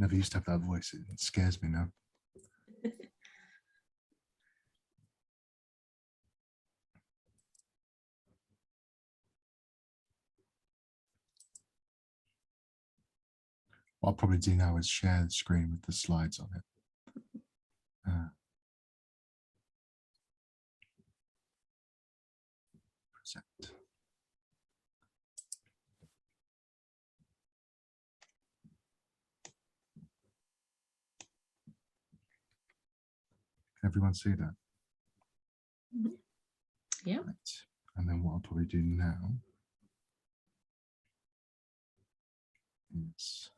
never used to have that voice. It scares me now. What I'll probably do now is share the screen with the slides on it. Present. Can everyone see that? Yeah. Right. And then what I'll probably do now is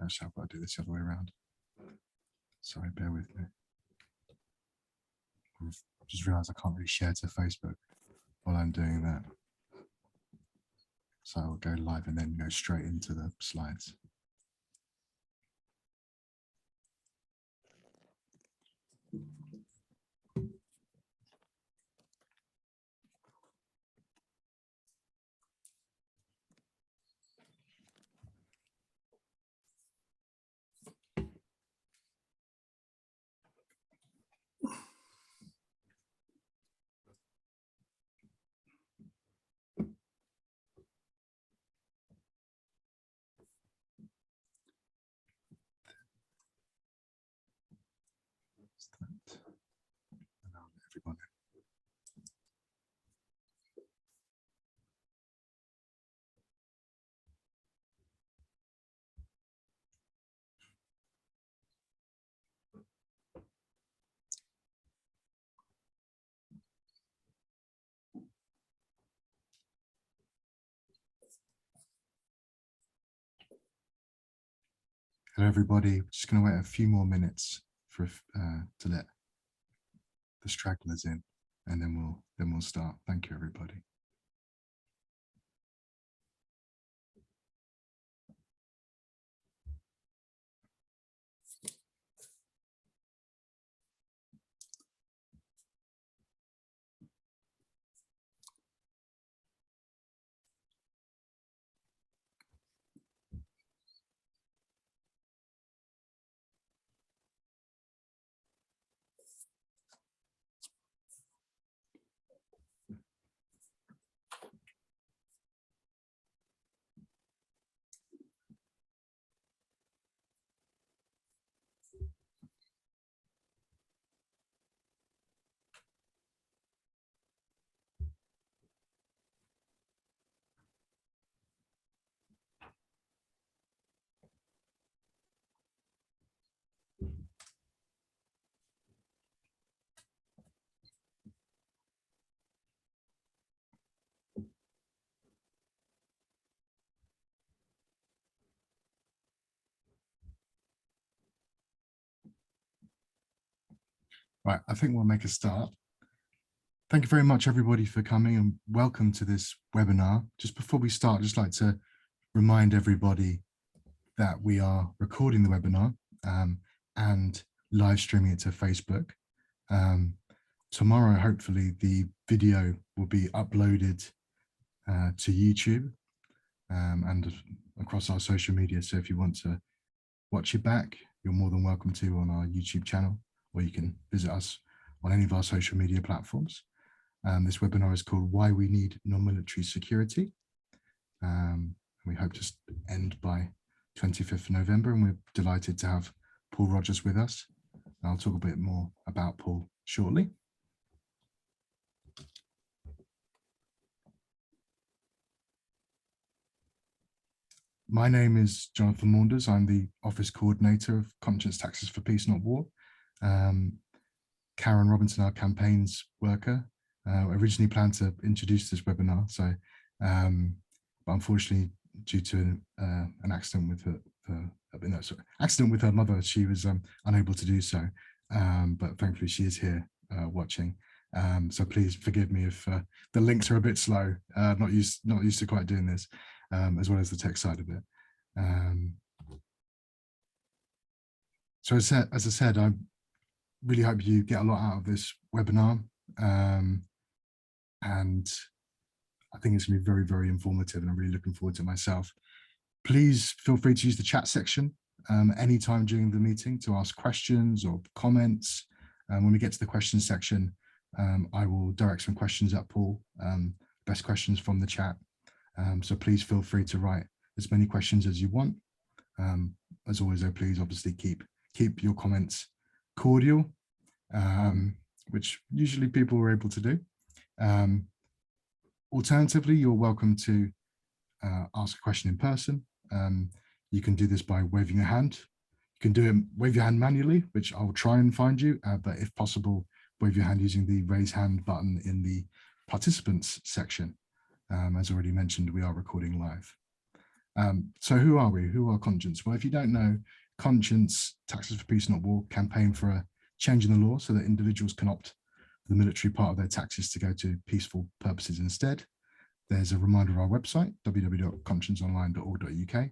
actually, I've got to do this the other way around. Sorry, bear with me. I've just realised I can't really share to Facebook while I'm doing that. So I'll go live and then go straight into the slides. And I'll let everyone in. Hello, everybody. We're just going to wait a few more minutes for to let the stragglers in, and then we'll start. Thank you, everybody. Right, I think we'll make a start. Thank you very much, everybody, for coming, and welcome to this webinar. Just before we start, I'd just like to remind everybody that we are recording the webinar and live streaming it to Facebook. Tomorrow, hopefully, the video will be uploaded to YouTube and across our social media. So if you want to watch it back, you're more than welcome to on our YouTube channel, or you can visit us on any of our social media platforms. This webinar is called Why We Need Non-Military Security. We hope to end by 25th of November, and we're delighted to have Paul Rogers with us. I'll talk a bit more about Paul shortly. My name is Jonathan Maunders. I'm the Office Coordinator of Conscience Taxes for Peace, Not War. Karen Robinson, our campaigns worker, originally planned to introduce this webinar, so but unfortunately, due to an accident with her mother, she was unable to do so. But thankfully, she is here watching. So please forgive me if the links are a bit slow. Not used to quite doing this, as well as the tech side of it. So as I said, I really hope you get a lot out of this webinar. and I think it's going to be very, very informative, and I'm really looking forward to it myself. Please feel free to use the chat section anytime during the meeting to ask questions or comments. When we get to the questions section, I will direct some questions at Paul, best questions from the chat. So please feel free to write as many questions as you want. As always, though, please obviously keep your comments cordial, which usually people are able to do. Alternatively, you're welcome to ask a question in person. You can do this by waving your hand. You can do it, wave your hand manually, which I'll try and find you, but if possible, wave your hand using the raise hand button in the participants section. As already mentioned, we are recording live. So who are we? Who are Conscience? Well, if you don't know, Conscience, Taxes for Peace Not War, campaign for a change in the law so that individuals can opt for the military part of their taxes to go to peaceful purposes instead. There's a reminder of our website, www.conscienceonline.org.uk.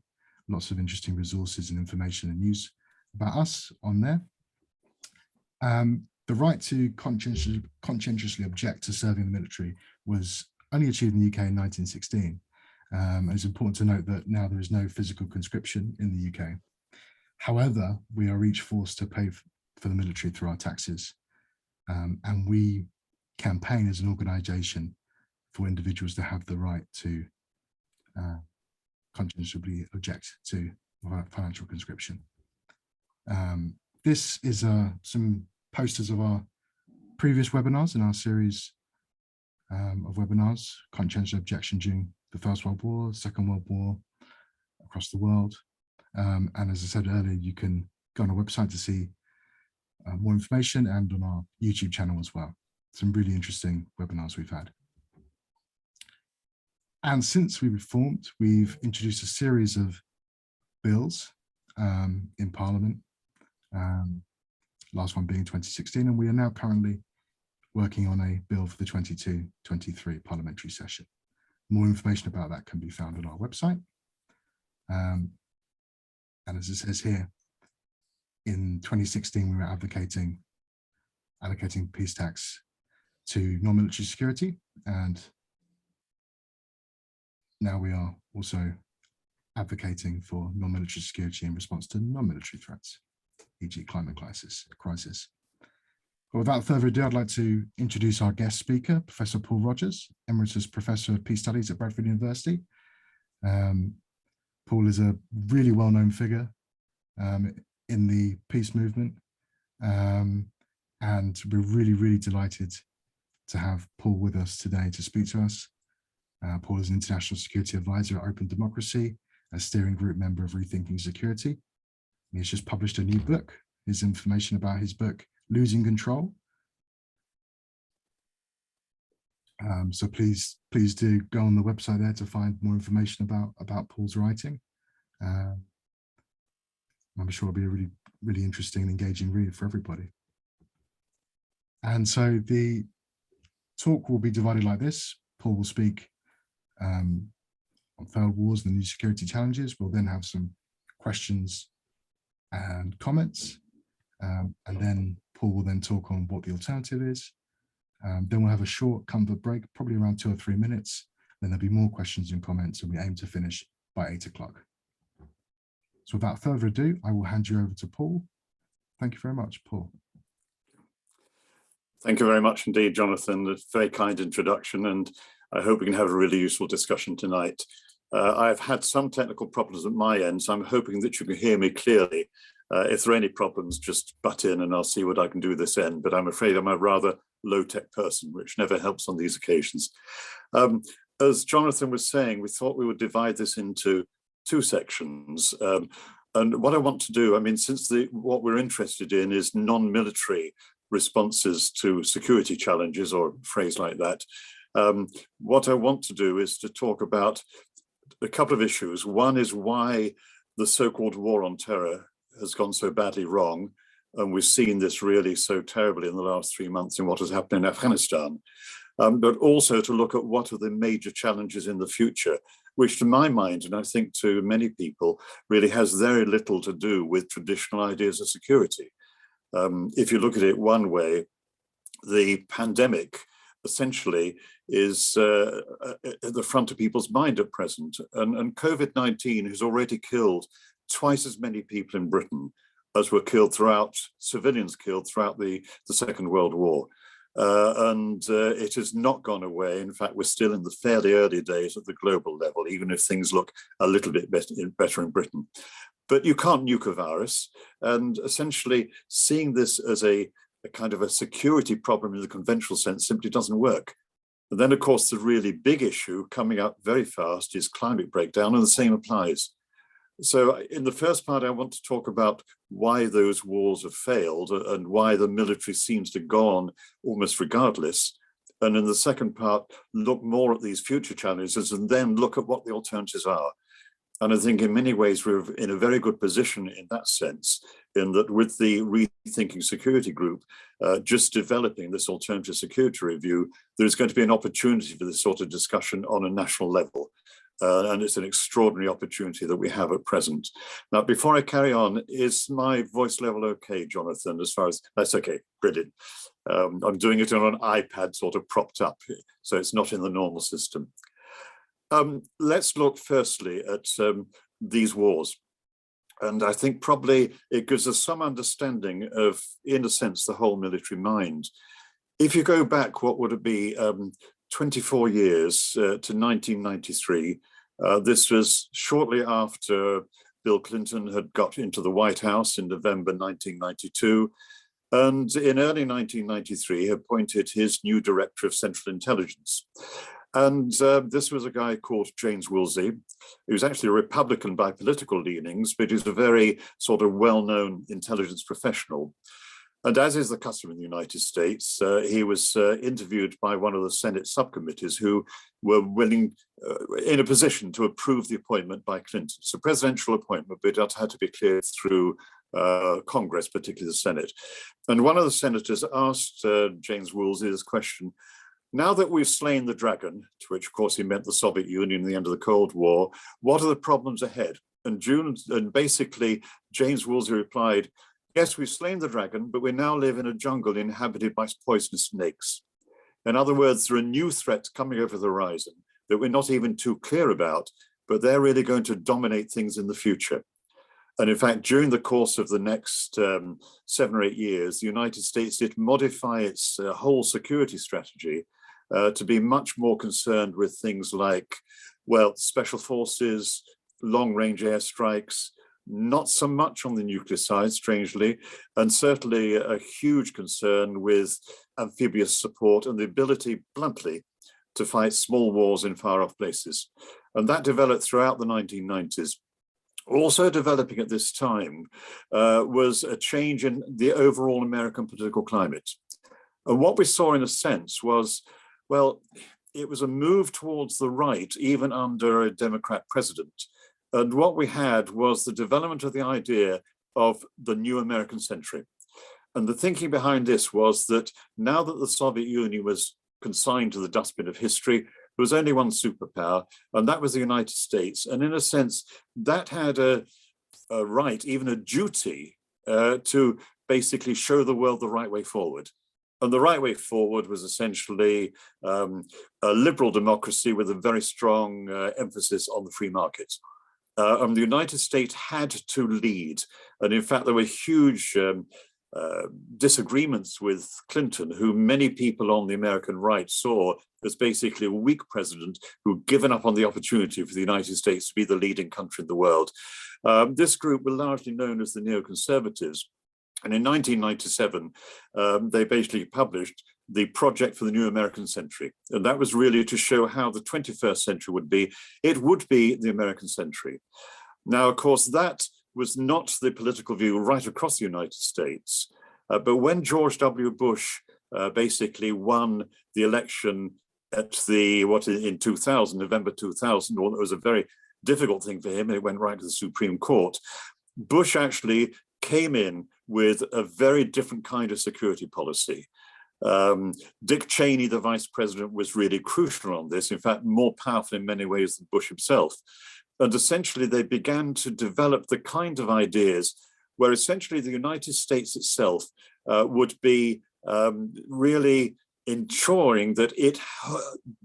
Lots of interesting resources and information and news about us on there. The right to conscientiously object to serving in the military was only achieved in the UK in 1916. And it's important to note that now there is no physical conscription in the UK. However, we are each forced to pay for the military through our taxes. And we campaign as an organisation for individuals to have the right to conscientiously object to financial conscription. This is some posters of our previous webinars in our series of webinars, conscientious objection during the First World War, Second World War, across the world. And as I said earlier, you can go on our website to see more information, and on our YouTube channel as well. Some really interesting webinars we've had. And since we reformed, we've introduced a series of bills in Parliament, last one being 2016, and we are now currently working on a bill for the 22-23 parliamentary session. More information about that can be found on our website. And as it says here, in 2016, we were allocating peace tax to non-military security, and now we are also advocating for non-military security in response to non-military threats, e.g. climate crisis. But without further ado, I'd like to introduce our guest speaker, Professor Paul Rogers, Emeritus Professor of Peace Studies at Bradford University. Paul is a really well-known figure in the peace movement, and we're really, really delighted to have Paul with us today to speak to us. Paul is an international security advisor at Open Democracy, a steering group member of Rethinking Security. He's just published a new book. His information about his book, Losing Control. So please do go on the website there to find more information about Paul's writing. I'm sure it'll be a really, really interesting and engaging read for everybody. And so the talk will be divided like this. Paul will speak on failed wars and the new security challenges. We'll then have some questions and comments. And then Paul will then talk on what the alternative is. Then we'll have a short comfort break, probably around 2 or 3 minutes. Then there'll be more questions and comments, and we aim to finish by 8 o'clock. So without further ado, I will hand you over to Paul. Thank you very much, Paul. Thank you very much indeed, Jonathan. A very kind introduction, and I hope we can have a really useful discussion tonight. I've had some technical problems at my end, so I'm hoping that you can hear me clearly. If there are any problems, just butt in and I'll see what I can do this end, but I'm afraid I'm a rather low-tech person, which never helps on these occasions. As Jonathan was saying, we thought we would divide this into 2 sections. And what I want to do, I mean, since what we're interested in is non-military responses to security challenges, or a phrase like that, what I want to do is to talk about a couple of issues. One is why the so-called war on terror has gone so badly wrong, and we've seen this really so terribly in the last 3 months in what has happened in Afghanistan, but also to look at what are the major challenges in the future, which to my mind, and I think to many people, really has very little to do with traditional ideas of security. If you look at it one way, the pandemic essentially is at the front of people's mind at present. And COVID-19 has already killed twice as many people in Britain as were killed throughout, civilians killed throughout the Second World War. And it has not gone away. In fact, we're still in the fairly early days at the global level, even if things look a little bit better in Britain. But you can't nuke a virus. And essentially seeing this as a kind of a security problem in the conventional sense simply doesn't work. And then, of course, the really big issue coming up very fast is climate breakdown, and the same applies. So in the first part, I want to talk about why those wars have failed and why the military seems to go on almost regardless. And in the second part, look more at these future challenges and then look at what the alternatives are. And I think in many ways, we're in a very good position in that sense, in that with the Rethinking Security Group just developing this alternative security review, there's going to be an opportunity for this sort of discussion on a national level. And it's an extraordinary opportunity that we have at present. Now, before I carry on, is my voice level okay, Jonathan, as far as, that's okay, brilliant. I'm doing it on an iPad sort of propped up, so it's not in the normal system. Let's look firstly at these wars. And I think probably it gives us some understanding of, in a sense, the whole military mind. If you go back, what would it be, 24 years to 1993, this was shortly after Bill Clinton had got into the White House in November 1992. And in early 1993, he appointed his new director of Central Intelligence. And this was a guy called James Woolsey. He was actually a Republican by political leanings, but he's a very sort of well-known intelligence professional. And as is the custom in the United States, he was interviewed by one of the Senate subcommittees who were willing, in a position to approve the appointment by Clinton. It's a presidential appointment, but it had to be cleared through Congress, particularly the Senate. And one of the senators asked James Woolsey this question: now that we've slain the dragon, to which of course he meant the Soviet Union and the end of the Cold War, what are the problems ahead? And basically James Woolsey replied, yes, we've slain the dragon, but we now live in a jungle inhabited by poisonous snakes. In other words, there are new threats coming over the horizon that we're not even too clear about, but they're really going to dominate things in the future. And in fact, during the course of the next 7 or 8 years, the United States did modify its whole security strategy to be much more concerned with things like, well, special forces, long-range airstrikes, not so much on the nuclear side, strangely, and certainly a huge concern with amphibious support and the ability, bluntly, to fight small wars in far-off places. And that developed throughout the 1990s. Also developing at this time was a change in the overall American political climate. And what we saw, in a sense, was, well, it was a move towards the right, even under a Democrat president. And what we had was the development of the idea of the new American century. And the thinking behind this was that now that the Soviet Union was consigned to the dustbin of history, there was only one superpower, and that was the United States. And in a sense, that had a right, even a duty, to basically show the world the right way forward. And the right way forward was essentially a liberal democracy with a very strong emphasis on the free market. And the United States had to lead. And in fact, there were huge disagreements with Clinton, who many people on the American right saw as basically a weak president who'd given up on the opportunity for the United States to be the leading country in the world. This group were largely known as the Neoconservatives. And in 1997, they basically published the Project for the New American Century. And that was really to show how the 21st century would be. It would be the American century. Now, of course, that was not the political view right across the United States. But when George W. Bush basically won the election at in 2000, November 2000, it was a very difficult thing for him, and it went right to the Supreme Court. Bush actually came in with a very different kind of security policy. Dick Cheney, the vice president, was really crucial on this, in fact, more powerful in many ways than Bush himself. And essentially, they began to develop the kind of ideas where essentially the United States itself would be really ensuring that it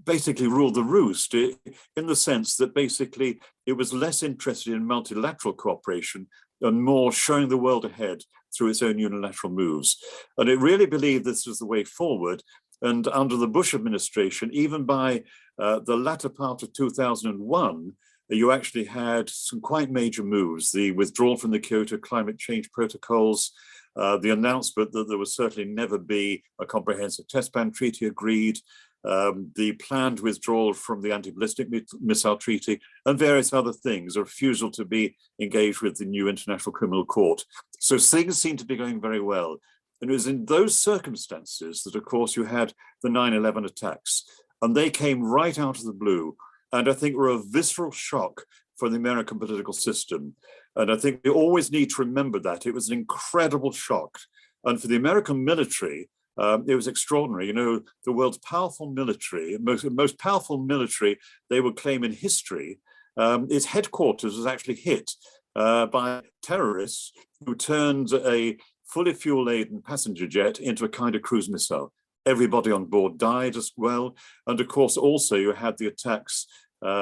basically ruled the roost, in the sense that basically it was less interested in multilateral cooperation and more showing the world ahead through its own unilateral moves. And it really believed this was the way forward. And under the Bush administration, even by the latter part of 2001, you actually had some quite major moves: the withdrawal from the Kyoto climate change protocols, the announcement that there would certainly never be a comprehensive test ban treaty agreed, the planned withdrawal from the anti-ballistic missile treaty, and various other things, a refusal to be engaged with the new International Criminal Court. So things seem to be going very well. And it was in those circumstances that, of course, you had the 9/11 attacks, and they came right out of the blue, and I think were a visceral shock for the American political system. And I think we always need to remember that. It was an incredible shock. And for the American military, it was extraordinary. You know, the world's powerful military, most powerful military they would claim in history, its headquarters was actually hit by terrorists who turned a fully fuel-laden passenger jet into a kind of cruise missile. Everybody on board died as well. And of course, also you had the attacks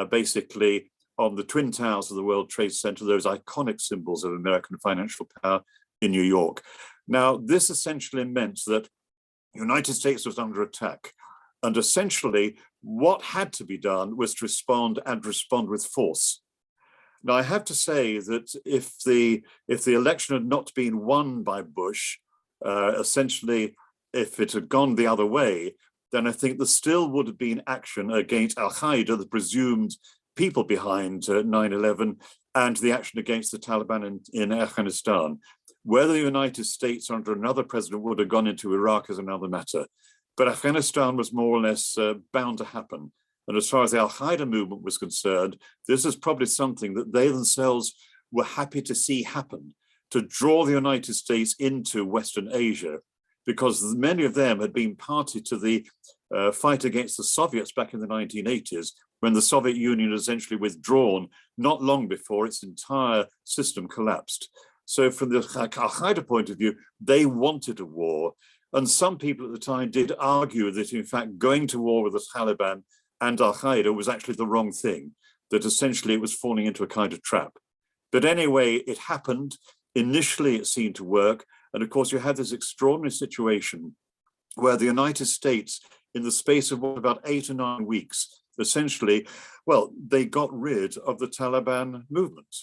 basically on the Twin Towers of the World Trade Center, those iconic symbols of American financial power in New York. Now, this essentially meant that the United States was under attack. And essentially, what had to be done was to respond, and respond with force. Now, I have to say that if the election had not been won by Bush, essentially, if it had gone the other way, then I think there still would have been action against Al-Qaeda, the presumed people behind 9/11, and the action against the Taliban in Afghanistan. Whether the United States under another president would have gone into Iraq is another matter. But Afghanistan was more or less bound to happen. And as far as the Al-Qaeda movement was concerned, this is probably something that they themselves were happy to see happen, to draw the United States into Western Asia, because many of them had been party to the fight against the Soviets back in the 1980s, when the Soviet Union essentially withdrawn not long before its entire system collapsed. So from the Al-Qaeda point of view, they wanted a war. And some people at the time did argue that, in fact, going to war with the Taliban and Al-Qaeda was actually the wrong thing, that essentially it was falling into a kind of trap. But anyway, it happened. Initially, it seemed to work. And of course, you had this extraordinary situation where the United States, in the space of about 8 or 9 weeks, essentially, well, they got rid of the Taliban movement,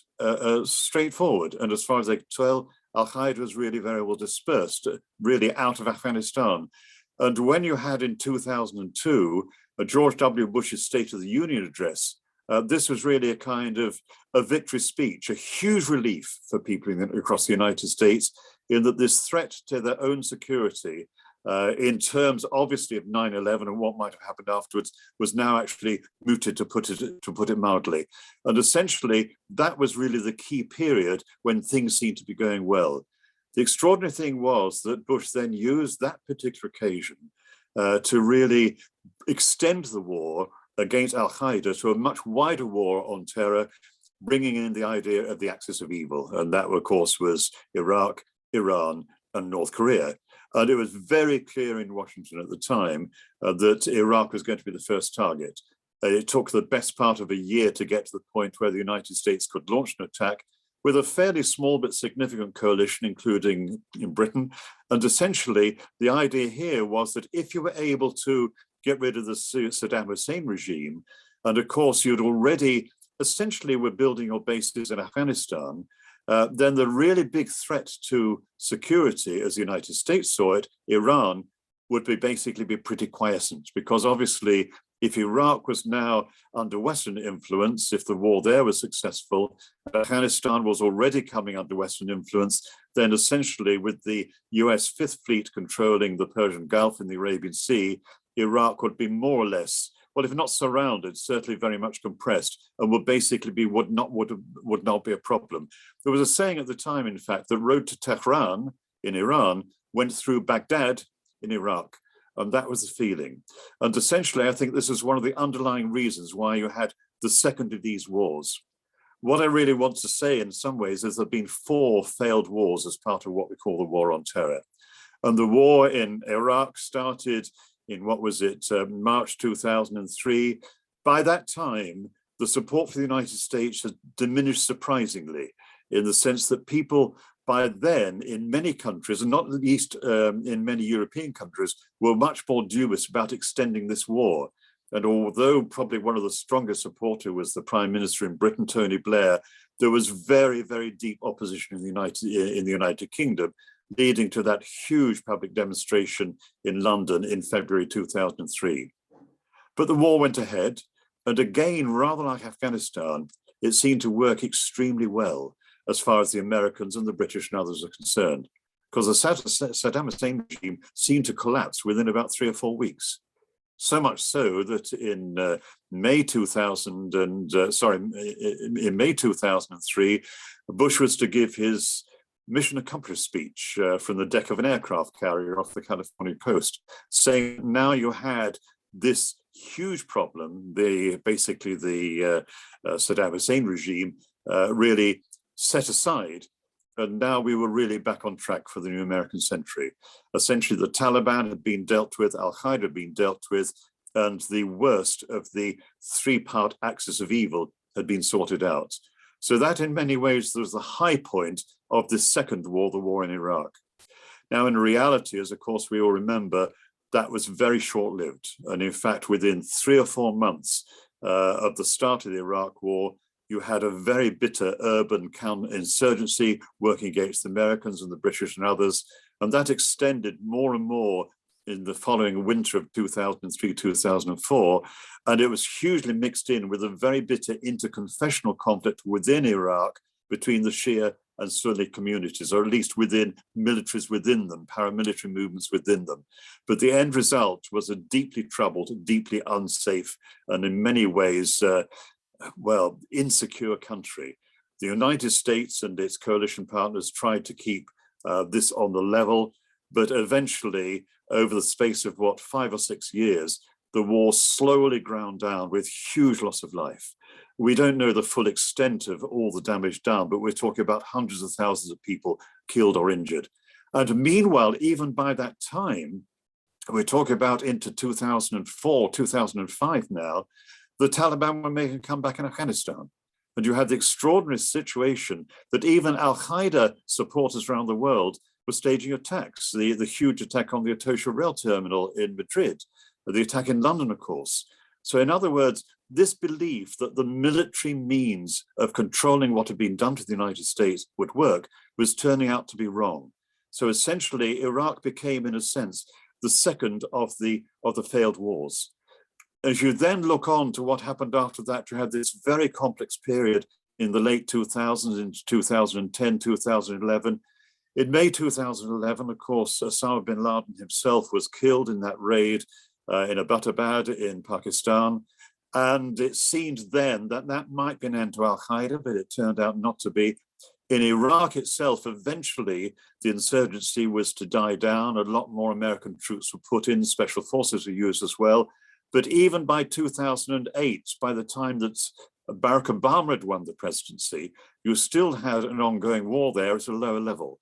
straightforward. And as far as they could tell, Al-Qaeda was really very well dispersed, really out of Afghanistan. And when you had in 2002, George W. Bush's State of the Union address, this was really a kind of a victory speech, a huge relief for people across the United States, in that this threat to their own security, in terms obviously of 9/11 and what might have happened afterwards, was now actually mooted, to put it mildly. And essentially, that was really the key period when things seemed to be going well. The extraordinary thing was that Bush then used that particular occasion to really extend the war against Al-Qaeda to a much wider war on terror, bringing in the idea of the axis of evil. And that, of course, was Iraq, Iran, and North Korea. And it was very clear in Washington at the time that Iraq was going to be the first target. It took the best part of a year to get to the point where the United States could launch an attack with a fairly small but significant coalition, including in Britain. And essentially, the idea here was that if you were able to get rid of the Saddam Hussein regime, and of course you'd already essentially were building your bases in Afghanistan, then the really big threat to security, as the United States saw it, Iran, would basically be pretty quiescent, because obviously if Iraq was now under Western influence, if the war there was successful, Afghanistan was already coming under Western influence, then essentially with the US Fifth Fleet controlling the Persian Gulf and the Arabian Sea, Iraq would be more or less, well, if not surrounded, certainly very much compressed, and would basically be would not be a problem. There was a saying at the time, in fact, the road to Tehran in Iran went through Baghdad in Iraq. And that was the feeling. And essentially, I think this is one of the underlying reasons why you had the second of these wars. What I really want to say in some ways is there have been 4 failed wars as part of what we call the war on terror. And the war in Iraq started in, what was it, March 2003. By that time, the support for the United States had diminished surprisingly, in the sense that people by then in many countries, and not least in many European countries, were much more dubious about extending this war. And although probably one of the strongest supporters was the Prime Minister in Britain, Tony Blair, there was very, very deep opposition in the United Kingdom, leading to that huge public demonstration in London in February 2003. But the war went ahead, and again, rather like Afghanistan, it seemed to work extremely well as far as the Americans and the British and others are concerned, because the Saddam Hussein regime seemed to collapse within about 3 or 4 weeks. So much so that in May 2003, Bush was to give his mission accomplished speech from the deck of an aircraft carrier off the California coast, saying now you had this huge problem, basically the Saddam Hussein regime really set aside, and now we were really back on track for the new American century. Essentially, the Taliban had been dealt with, Al-Qaeda had been dealt with, and the worst of the three-part axis of evil had been sorted out. So that in many ways was the high point of this second war, the war in Iraq. Now, in reality, as of course we all remember, that was very short-lived. And in fact, within 3 or 4 months of the start of the Iraq war, you had a very bitter urban counterinsurgency working against the Americans and the British and others. And that extended more and more in the following winter of 2003, 2004. And it was hugely mixed in with a very bitter interconfessional conflict within Iraq between the Shia and Sunni communities, or at least within militaries within them, paramilitary movements within them. But the end result was a deeply troubled, deeply unsafe, and in many ways, well, insecure country. The United States and its coalition partners tried to keep this on the level, but eventually, over the space of 5 or 6 years, the war slowly ground down with huge loss of life. We don't know the full extent of all the damage done, but we're talking about hundreds of thousands of people killed or injured. And meanwhile, even by that time, we're talking about into 2004, 2005 now, the Taliban were making a comeback in Afghanistan. And you had the extraordinary situation that even Al-Qaeda supporters around the world were staging attacks. The huge attack on the Atocha rail terminal in Madrid, the attack in London, of course. So in other words, this belief that the military means of controlling what had been done to the United States would work was turning out to be wrong. So essentially, Iraq became, in a sense, the second of the failed wars. As you then look on to what happened after that, you had this very complex period in the late 2000s, into 2010, 2011. In May 2011, of course, Osama bin Laden himself was killed in that raid in Abbottabad in Pakistan. And it seemed then that that might be an end to Al-Qaeda, but it turned out not to be. In Iraq itself, eventually, the insurgency was to die down. A lot more American troops were put in, special forces were used as well. But even by 2008, by the time that Barack Obama had won the presidency, you still had an ongoing war there at a lower level.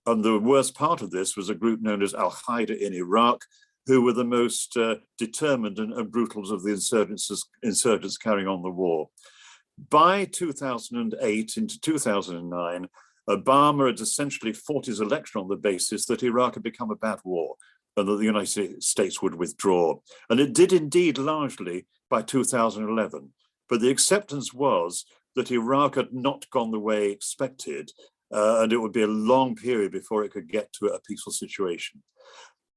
And the worst part of this was a group known as Al-Qaeda in Iraq, who were the most determined and brutal of the insurgents carrying on the war. By 2008 into 2009, Obama had essentially fought his election on the basis that Iraq had become a bad war and that the United States would withdraw. And it did indeed largely by 2011. But the acceptance was that Iraq had not gone the way expected, and it would be a long period before it could get to a peaceful situation.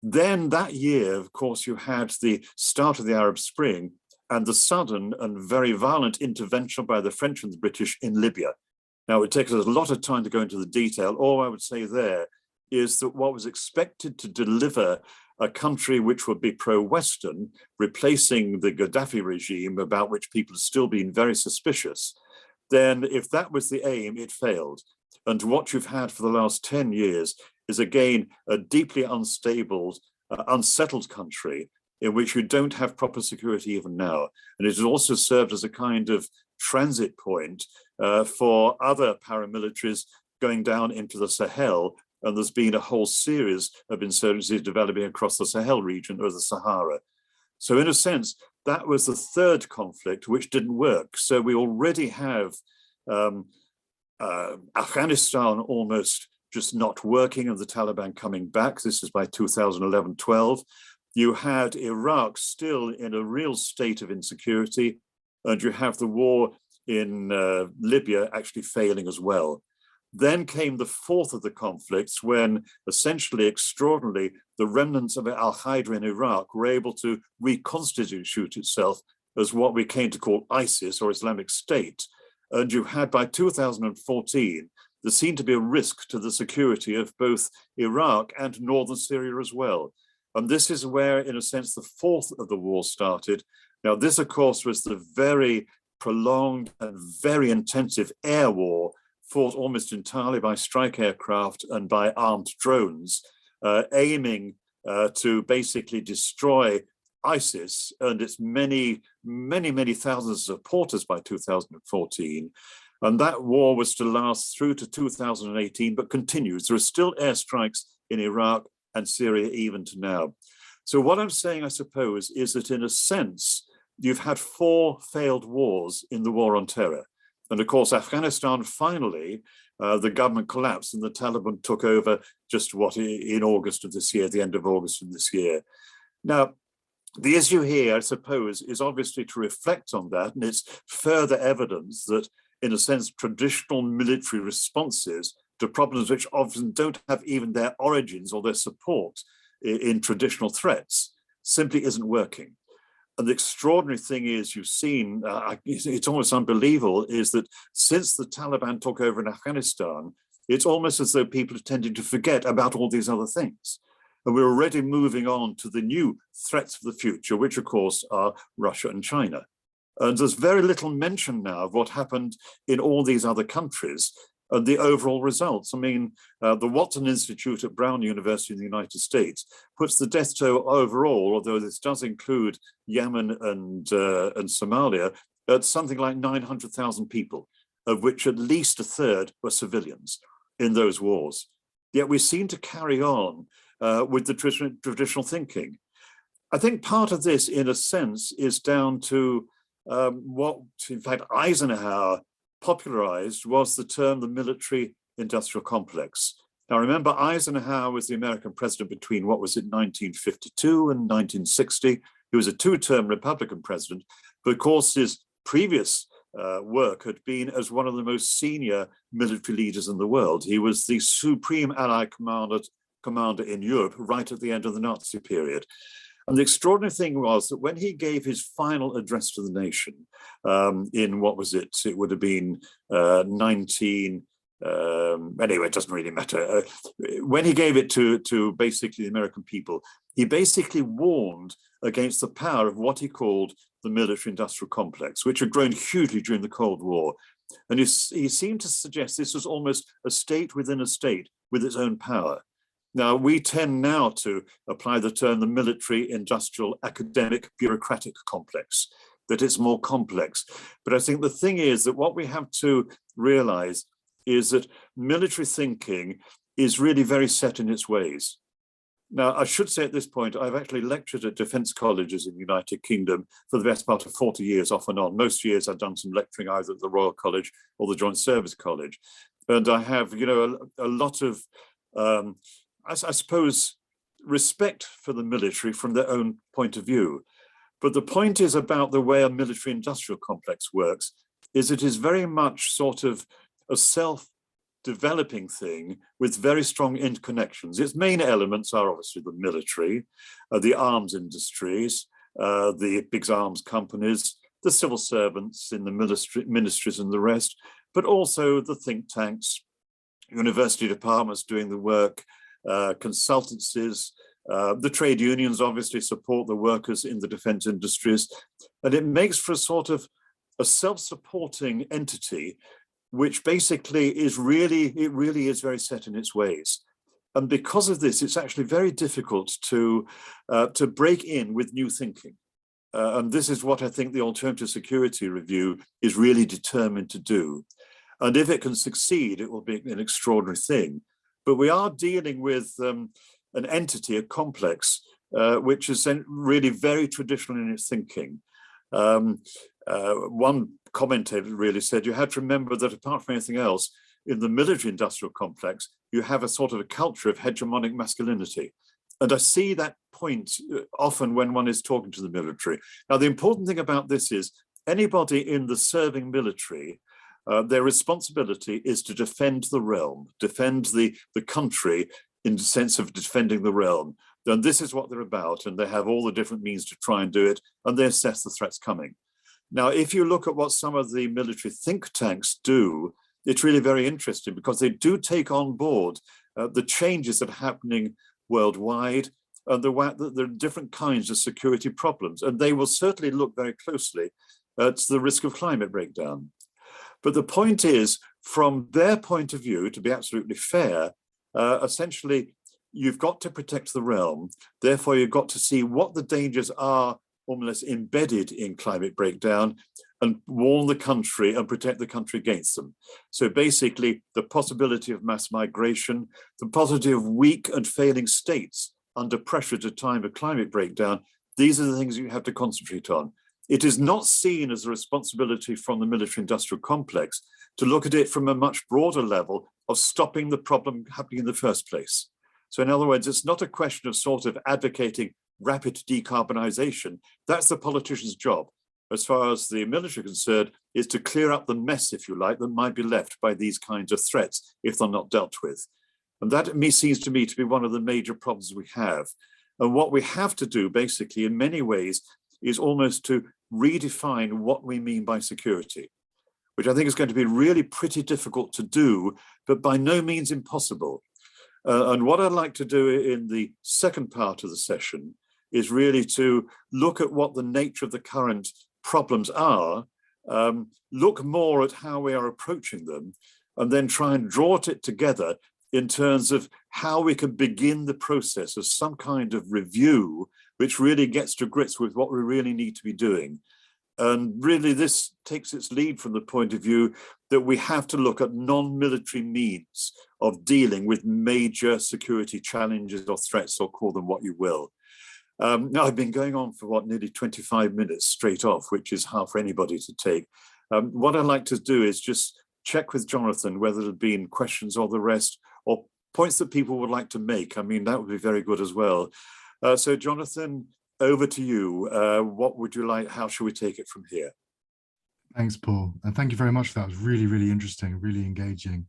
Then that year, of course, you had the start of the Arab Spring and the sudden and very violent intervention by the French and the British in Libya. Now, it takes us a lot of time to go into the detail. All I would say there is that what was expected to deliver a country which would be pro-Western, replacing the Gaddafi regime about which people have still been very suspicious, then if that was the aim, it failed. And what you've had for the last 10 years is again a deeply unstable, unsettled country in which you don't have proper security even now. And it has also served as a kind of transit point for other paramilitaries going down into the Sahel and there's been a whole series of insurgencies developing across the Sahel region or the Sahara. So in a sense, that was the third conflict which didn't work. So we already have Afghanistan almost just not working and the Taliban coming back. This is by 2011-12. You had Iraq still in a real state of insecurity, and you have the war in Libya actually failing as well. Then came the fourth of the conflicts when essentially, extraordinarily, the remnants of al-Qaeda in Iraq were able to reconstitute itself as what we came to call ISIS or Islamic State. And you had by 2014, there seemed to be a risk to the security of both Iraq and northern Syria as well. And this is where, in a sense, the fourth of the war started. Now, this, of course, was the very prolonged and very intensive air war fought almost entirely by strike aircraft and by armed drones, aiming to basically destroy ISIS and its many thousands of supporters by 2014. And that war was to last through to 2018, but continues. There are still airstrikes in Iraq and Syria even to now. So what I'm saying, I suppose, is that in a sense, you've had 4 failed wars in the war on terror. And of course, Afghanistan, finally, the government collapsed and the Taliban took over just in August of this year, the end of August of this year. Now, the issue here, I suppose, is obviously to reflect on that. And it's further evidence that, in a sense, traditional military responses to problems which often don't have even their origins or their support in traditional threats simply isn't working. And the extraordinary thing is, you've seen, it's almost unbelievable, is that since the Taliban took over in Afghanistan, it's almost as though people are tending to forget about all these other things. And we're already moving on to the new threats of the future, which of course are Russia and China. And there's very little mention now of what happened in all these other countries and the overall results. I mean, the Watson Institute at Brown University in the United States puts the death toll overall, although this does include Yemen and Somalia, at something like 900,000 people, of which at least a third were civilians in those wars. Yet we seem to carry on with the traditional thinking. I think part of this, in a sense, is down to what, in fact, Eisenhower popularized was the term the military industrial complex. Now, remember, Eisenhower was the American president between, what was it, 1952 and 1960. He was a 2-term Republican president, but of course his previous work had been as one of the most senior military leaders in the world. He was the supreme Allied commander in Europe right at the end of the Nazi period. And the extraordinary thing was that when he gave his final address to the nation in, what was it? It would have been anyway, it doesn't really matter. When he gave it to basically the American people, he basically warned against the power of what he called the military-industrial complex, which had grown hugely during the Cold War. And he seemed to suggest this was almost a state within a state with its own power. Now, we tend now to apply the term the military, industrial, academic, bureaucratic complex, that it's more complex. But I think the thing is that what we have to realize is that military thinking is really very set in its ways. Now, I should say at this point, I've actually lectured at defense colleges in the United Kingdom for the best part of 40 years off and on. Most years I've done some lecturing either at the Royal College or the Joint Service College. And I have, a lot of, I suppose, respect for the military from their own point of view. But the point is about the way a military-industrial complex works is it is very much sort of a self-developing thing with very strong interconnections. Its main elements are obviously the military, the arms industries, the big arms companies, the civil servants in the ministries and the rest, but also the think tanks, university departments doing the work, consultancies, the trade unions obviously support the workers in the defense industries, and it makes for a sort of a self-supporting entity, which basically is really is very set in its ways. And because of this, it's actually very difficult to break in with new thinking. And this is what I think the Alternative Security Review is really determined to do. And if it can succeed, it will be an extraordinary thing. But we are dealing with an entity, a complex, which is really very traditional in its thinking. One commentator really said you had to remember that apart from anything else, in the military-industrial complex, you have a sort of a culture of hegemonic masculinity. And I see that point often when one is talking to the military. Now, the important thing about this is anybody in the serving military, their responsibility is to defend the realm, defend the country in the sense of defending the realm. And this is what they're about, and they have all the different means to try and do it, and they assess the threats coming. Now, if you look at what some of the military think tanks do, it's really very interesting because they do take on board the changes that are happening worldwide and that there are different kinds of security problems. And they will certainly look very closely at the risk of climate breakdown. But the point is, from their point of view, to be absolutely fair, essentially, you've got to protect the realm. Therefore, you've got to see what the dangers are almost embedded in climate breakdown and warn the country and protect the country against them. So basically, the possibility of mass migration, the possibility of weak and failing states under pressure at a time of climate breakdown, these are the things you have to concentrate on. It is not seen as a responsibility from the military-industrial complex to look at it from a much broader level of stopping the problem happening in the first place. So in other words, it's not a question of sort of advocating rapid decarbonisation. That's the politician's job. As far as the military is concerned, is to clear up the mess, if you like, that might be left by these kinds of threats if they're not dealt with. And that seems to me to be one of the major problems we have. And what we have to do, basically, in many ways, is almost to redefine what we mean by security, which I think is going to be really pretty difficult to do, but by no means impossible. And what I'd like to do in the second part of the session is really to look at what the nature of the current problems are, look more at how we are approaching them, and then try and draw it together in terms of how we can begin the process of some kind of review which really gets to grips with what we really need to be doing. And really this takes its lead from the point of view that we have to look at non-military means of dealing with major security challenges or threats, or call them what you will. Now, I've been going on for nearly 25 minutes straight off, which is hard for anybody to take. What I'd like to do is just check with Jonathan whether there have been questions or the rest, or points that people would like to make. I mean, that would be very good as well. So Jonathan, over to you. What would you like? How should we take it from here? Thanks, Paul. And thank you very much for that. It was really, really interesting, really engaging.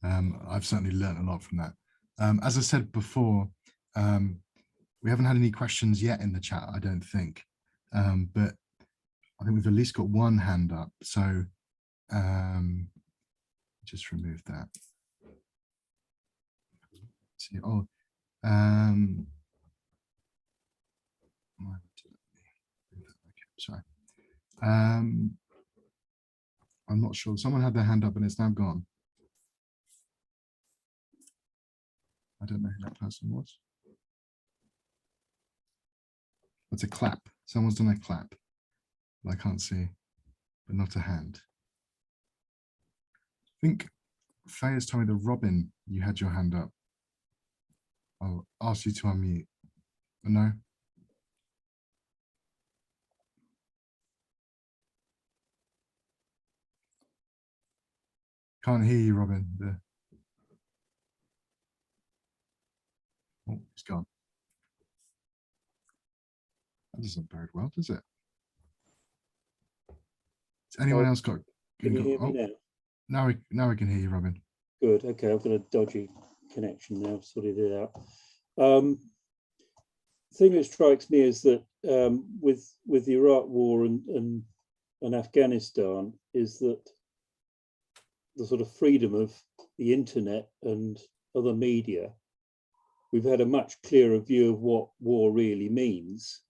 I've certainly learned a lot from that. As I said before, we haven't had any questions yet in the chat, I don't think. But I think we've at least got one hand up. So just remove that. See, oh, sorry. I'm not sure. Someone had their hand up and it's now gone. I don't know who that person was. It's a clap. Someone's done a clap. But I can't see, but not a hand. I think Faye has told me that Robin, you had your hand up. I'll ask you to unmute. No? Can't hear you, Robin. Oh, it's gone. That doesn't bode well, does it? Has anyone else got? Can you hear me now? Now we can hear you, Robin. Good. Okay, I've got a dodgy connection now. I've sorted it out. The thing that strikes me is that with the Iraq War and Afghanistan is that the sort of freedom of the internet and other media, we've had a much clearer view of what war really means.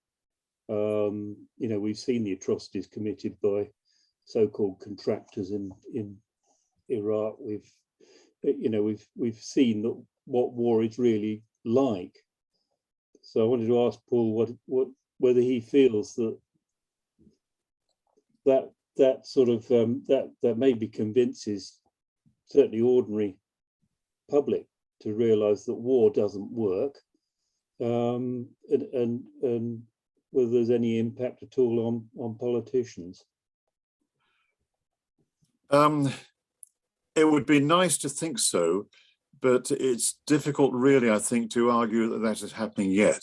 You know, we've seen the atrocities committed by so-called contractors in Iraq. We've seen that what war is really like. So I wanted to ask Paul whether he feels that sort of that maybe convinces certainly ordinary public to realise that war doesn't work, and whether there's any impact at all on politicians. It would be nice to think so, but it's difficult really, I think, to argue that that is happening yet.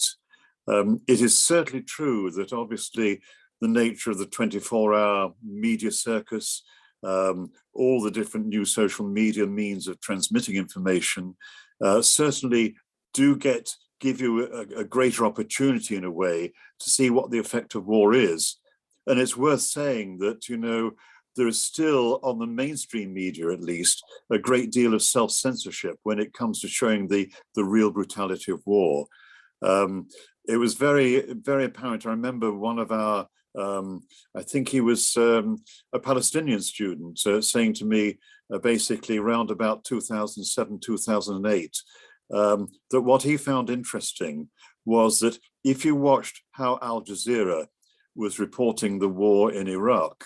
It is certainly true that obviously the nature of the 24-hour media circus, all the different new social media means of transmitting information certainly do give you a greater opportunity in a way to see what the effect of war is. And it's worth saying that, you know, there is still, on the mainstream media at least, a great deal of self-censorship when it comes to showing the real brutality of war. It was very, very apparent. I remember one of our, I think he was a Palestinian student, saying to me basically around about 2007, 2008, that what he found interesting was that if you watched how Al Jazeera was reporting the war in Iraq,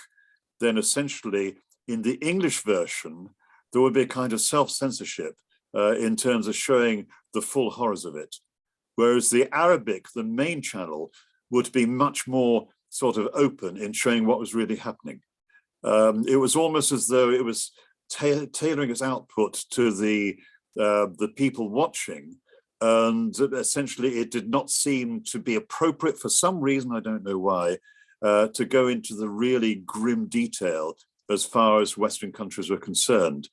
then essentially in the English version, there would be a kind of self-censorship in terms of showing the full horrors of it. Whereas the Arabic, the main channel, would be much more sort of open in showing what was really happening. It was almost as though it was tailoring its output to the people watching. And essentially it did not seem to be appropriate for some reason, I don't know why, to go into the really grim detail as far as Western countries were concerned.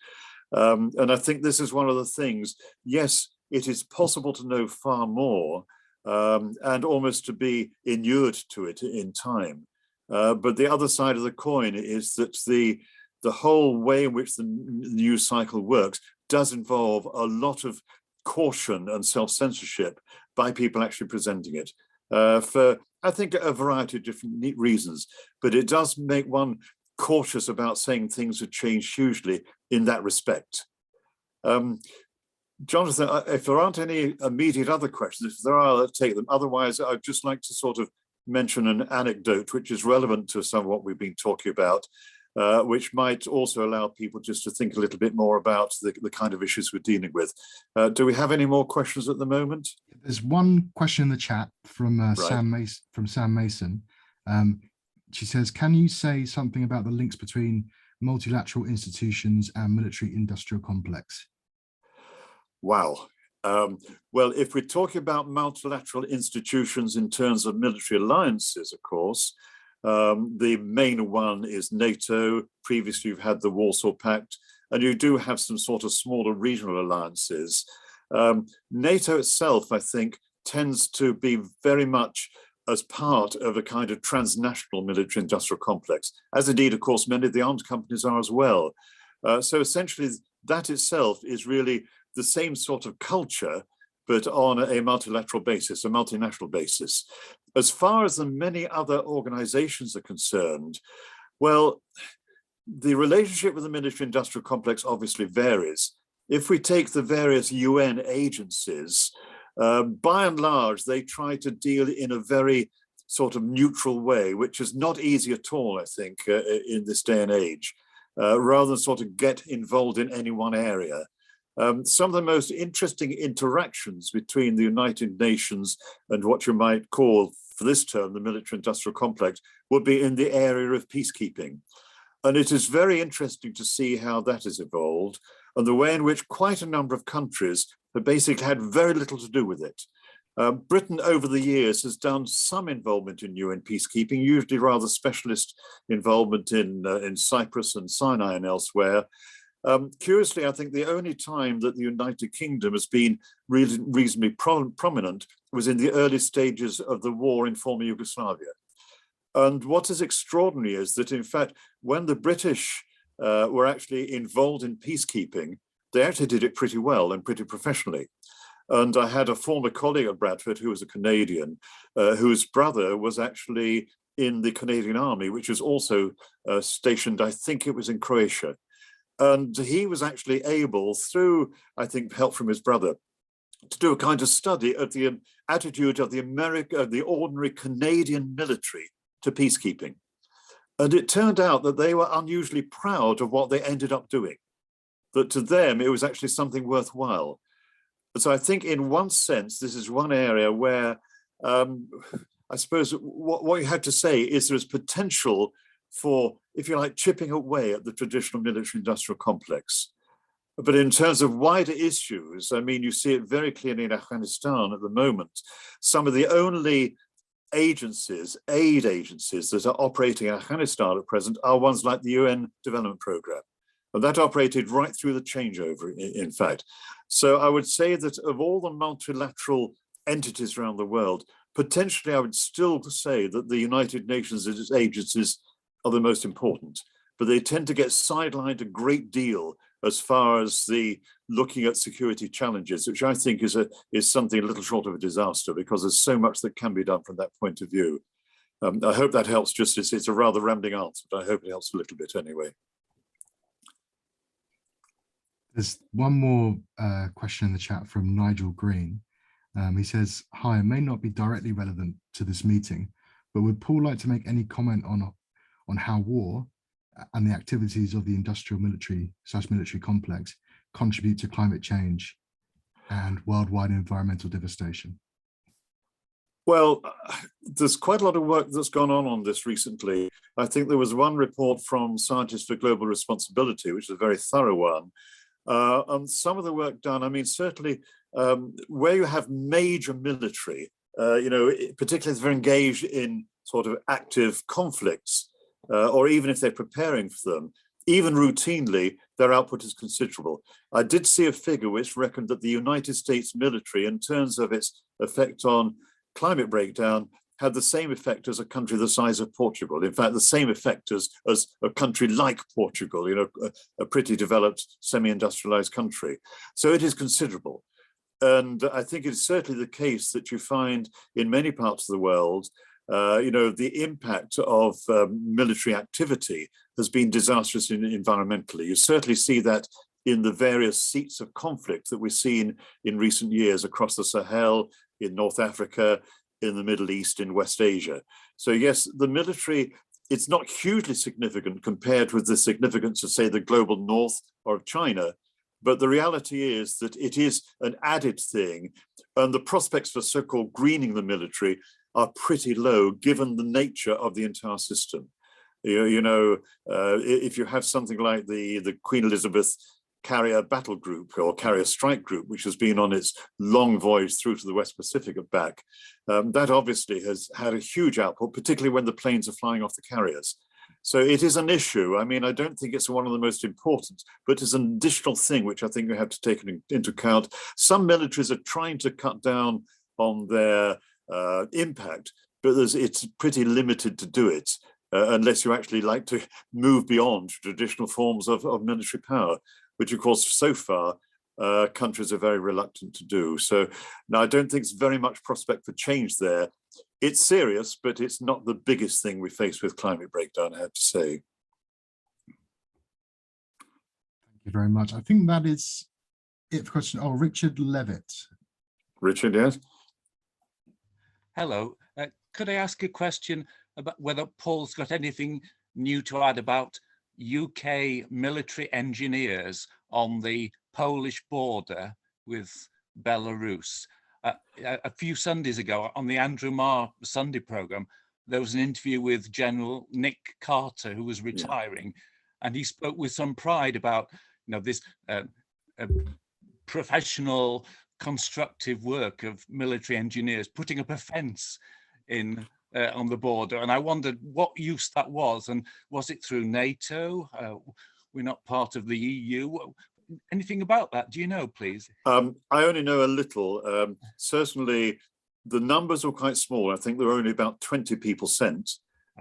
And I think this is one of the things, yes, it is possible to know far more and almost to be inured to it in time. But the other side of the coin is that the whole way in which the news cycle works does involve a lot of caution and self-censorship by people actually presenting it. For, I think, a variety of different reasons, but it does make one cautious about saying things have changed hugely in that respect. Jonathan, if there aren't any immediate other questions, if there are, let's take them. Otherwise, I'd just like to sort of mention an anecdote which is relevant to some of what we've been talking about, which might also allow people just to think a little bit more about the kind of issues we're dealing with. Do we have any more questions at the moment? There's one question in the chat from Right. Sam Mason. She says, can you say something about the links between multilateral institutions and military-industrial complex? Wow. Well, if we're talking about multilateral institutions in terms of military alliances, of course, the main one is NATO. Previously, you've had the Warsaw Pact, and you do have some sort of smaller regional alliances. NATO itself, I think, tends to be very much as part of a kind of transnational military industrial complex, as indeed, of course, many of the arms companies are as well. So essentially, that itself is really the same sort of culture, but on a multilateral basis, a multinational basis. As far as the many other organizations are concerned, well, the relationship with the military-industrial complex obviously varies. If we take the various UN agencies, by and large, they try to deal in a very sort of neutral way, which is not easy at all, I think, in this day and age, rather than sort of get involved in any one area. Some of the most interesting interactions between the United Nations and what you might call, for this term, the military-industrial complex, would be in the area of peacekeeping. And it is very interesting to see how that has evolved and the way in which quite a number of countries have basically had very little to do with it. Britain over the years has done some involvement in UN peacekeeping, usually rather specialist involvement in Cyprus and Sinai and elsewhere. Curiously, I think the only time that the United Kingdom has been reasonably prominent was in the early stages of the war in former Yugoslavia. And what is extraordinary is that, in fact, when the British were actually involved in peacekeeping, they actually did it pretty well and pretty professionally. And I had a former colleague at Bradford who was a Canadian, whose brother was actually in the Canadian Army, which was also stationed, I think it was in Croatia. And he was actually able, through, I think, help from his brother, to do a kind of study of the attitude of the ordinary Canadian military to peacekeeping. And it turned out that they were unusually proud of what they ended up doing, that to them, it was actually something worthwhile. so I think in one sense, this is one area where I suppose what you have to say is there is potential for, if you like, chipping away at the traditional military-industrial complex. But in terms of wider issues, I mean, you see it very clearly in Afghanistan at the moment. Some of the only agencies, aid agencies that are operating in Afghanistan at present are ones like the UN Development Programme. And that operated right through the changeover, in fact. So I would say that of all the multilateral entities around the world, potentially I would still say that the United Nations and its agencies are the most important, but they tend to get sidelined a great deal as far as the looking at security challenges, which I think is something a little short of a disaster, because there's so much that can be done from that point of view. I hope that helps. Just it's a rather rambling answer, but I hope it helps a little bit anyway. There's one more question in the chat from Nigel Green. He says, hi, it may not be directly relevant to this meeting, but would Paul like to make any comment on how war and the activities of the industrial military complex contribute to climate change and worldwide environmental devastation? Well, there's quite a lot of work that's gone on this recently. I think there was one report from Scientists for Global Responsibility, which is a very thorough one. And some of the work done, I mean, certainly where you have major military, particularly if they're engaged in sort of active conflicts, or even if they're preparing for them, even routinely, their output is considerable. I did see a figure which reckoned that the United States military, in terms of its effect on climate breakdown, had the same effect as a country the size of Portugal. In fact, the same effect as a country like Portugal, a pretty developed, semi-industrialized country. So it is considerable. And I think it's certainly the case that you find in many parts of the world, the impact of military activity has been disastrous environmentally. You certainly see that in the various seats of conflict that we've seen in recent years across the Sahel, in North Africa, in the Middle East, in West Asia. So yes, the military, it's not hugely significant compared with the significance of, say, the global north or of China, but the reality is that it is an added thing, and the prospects for so-called greening the military are pretty low given the nature of the entire system. If you have something like the Queen Elizabeth carrier battle group or carrier strike group, which has been on its long voyage through to the West Pacific and back, that obviously has had a huge output, particularly when the planes are flying off the carriers. So it is an issue. I mean, I don't think it's one of the most important, but it's an additional thing which I think we have to take into account. Some militaries are trying to cut down on their impact, but it's pretty limited to do it unless you actually like to move beyond traditional forms of military power, which of course so far countries are very reluctant to do. So now I don't think it's very much prospect for change there. It's serious, but it's not the biggest thing we face with climate breakdown, I have to say. Thank you very much. I think that is it for question. Oh, Richard Levitt. Richard, yes? Hello. Could I ask a question about whether Paul's got anything new to add about UK military engineers on the Polish border with Belarus? A few Sundays ago on the Andrew Marr Sunday programme, there was an interview with General Nick Carter, who was retiring, and he spoke with some pride about this professional constructive work of military engineers putting up a fence in on the border, and I wondered what use that was, and was it through NATO? We're not part of the EU. Anything about that? Do you know, please? I only know a little. Certainly, the numbers were quite small. I think there were only about 20 people sent.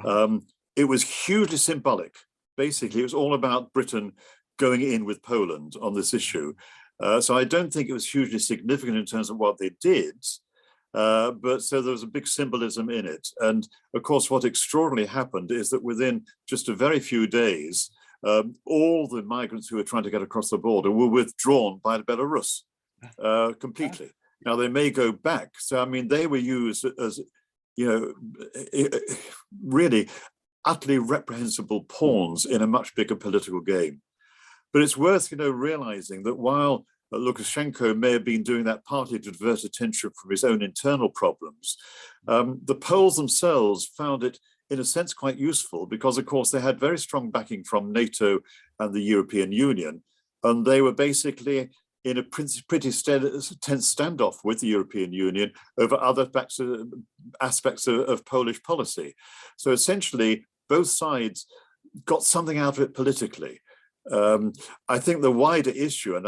It was hugely symbolic. Basically, it was all about Britain going in with Poland on this issue. So I don't think it was hugely significant in terms of what they did. But so there was a big symbolism in it. And of course, what extraordinarily happened is that within just a very few days, all the migrants who were trying to get across the border were withdrawn by Belarus completely. Now, they may go back. So, I mean, they were used as, really utterly reprehensible pawns in a much bigger political game. But it's worth, realizing that while Lukashenko may have been doing that partly to divert attention from his own internal problems. The Poles themselves found it, in a sense, quite useful because, of course, they had very strong backing from NATO and the European Union, and they were basically in a pretty tense standoff with the European Union over other aspects of Polish policy. So essentially, both sides got something out of it politically. I think the wider issue, and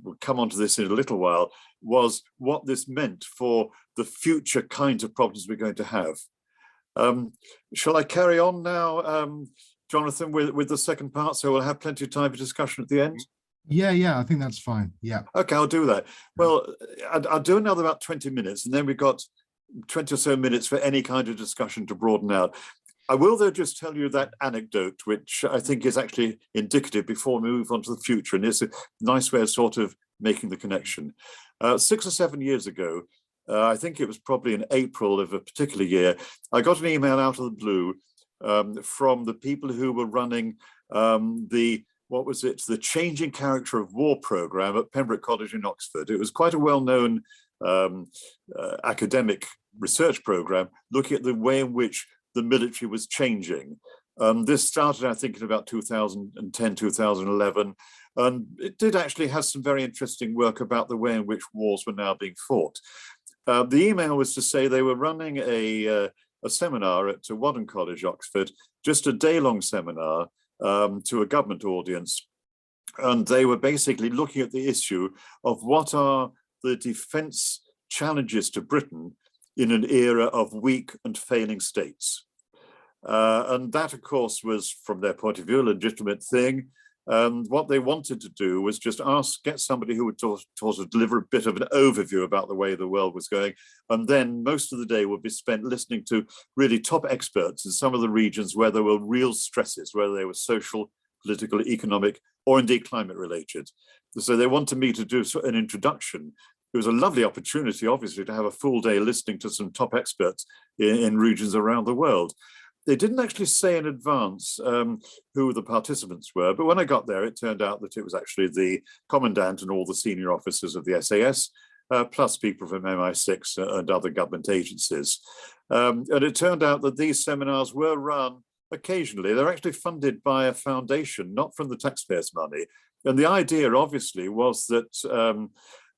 we'll come on to this in a little while, was what this meant for the future kinds of problems we're going to have. Shall I carry on now, Jonathan, with the second part, so we'll have plenty of time for discussion at the end? Yeah, I think that's fine. Yeah. Okay, I'll do that. Well, I'll do another about 20 minutes, and then we've got 20 or so minutes for any kind of discussion to broaden out. I will, though, just tell you that anecdote, which I think is actually indicative before we move on to the future, and it's a nice way of sort of making the connection. 6 or 7 years ago, I think it was probably in April of a particular year, I got an email out of the blue from the people who were running the Changing Character of War program at Pembroke College in Oxford. It was quite a well-known academic research program looking at the way in which the military was changing. This started, I think, in about 2010, 2011, and it did actually have some very interesting work about the way in which wars were now being fought. The email was to say they were running a seminar at Wadham College, Oxford, just a day-long seminar to a government audience. And they were basically looking at the issue of what are the defence challenges to Britain in an era of weak and failing states. And that, of course, was, from their point of view, a legitimate thing. What they wanted to do was just get somebody who would sort of deliver a bit of an overview about the way the world was going. And then most of the day would be spent listening to really top experts in some of the regions where there were real stresses, whether they were social, political, economic, or indeed climate related. So they wanted me to do an introduction. It was a lovely opportunity, obviously, to have a full day listening to some top experts in regions around the world. They didn't actually say in advance who the participants were, but when I got there, it turned out that it was actually the commandant and all the senior officers of the SAS, plus people from MI6 and other government agencies. And it turned out that these seminars were run occasionally. They're actually funded by a foundation, not from the taxpayers' money. And the idea, obviously, was that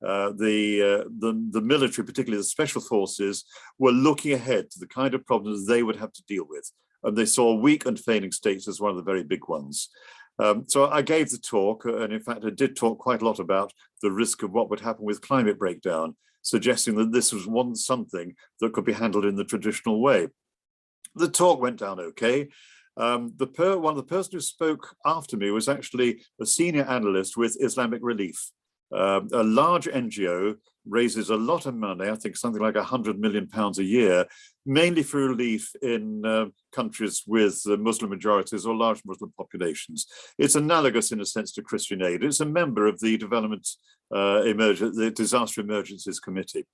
the military, particularly the special forces, were looking ahead to the kind of problems they would have to deal with. And they saw weak and failing states as one of the very big ones. So I gave the talk, and in fact, I did talk quite a lot about the risk of what would happen with climate breakdown, suggesting that this was something that could be handled in the traditional way. The talk went down okay. One of the person who spoke after me was actually a senior analyst with Islamic Relief. A large NGO, raises a lot of money, I think something like £100 million a year, mainly for relief in countries with Muslim majorities or large Muslim populations. It's analogous in a sense to Christian Aid. It's a member of the the Disaster Emergencies Committee.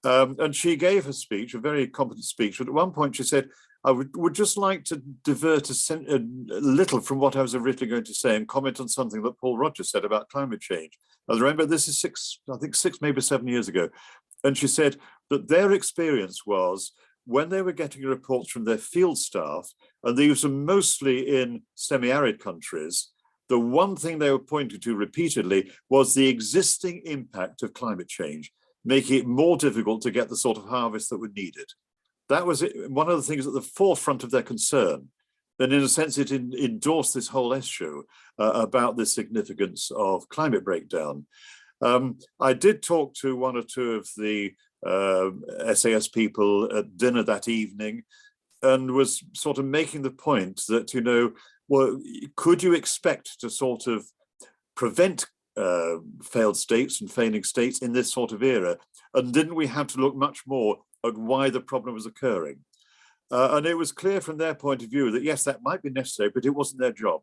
And she gave a speech, a very competent speech, but at one point she said, I would just like to divert a little from what I was originally going to say and comment on something that Paul Rogers said about climate change. I remember this is six, maybe 7 years ago. And she said that their experience was when they were getting reports from their field staff, and these were mostly in semi-arid countries, the one thing they were pointing to repeatedly was the existing impact of climate change, making it more difficult to get the sort of harvest that were needed. That was one of the things at the forefront of their concern. And in a sense, it endorsed this whole issue about the significance of climate breakdown. I did talk to one or two of the SAS people at dinner that evening and was sort of making the point that, well, could you expect to sort of prevent failed states and failing states in this sort of era? And didn't we have to look much more at why the problem was occurring? And it was clear from their point of view that, yes, that might be necessary, but it wasn't their job.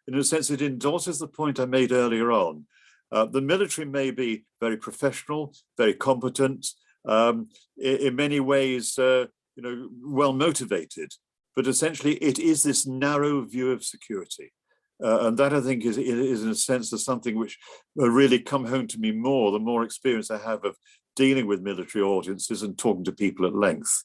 In a sense, it endorses the point I made earlier on. The military may be very professional, very competent, in many ways, well motivated, but essentially it is this narrow view of security. And that, I think, is in a sense something which will really come home to me more the more experience I have of dealing with military audiences and talking to people at length.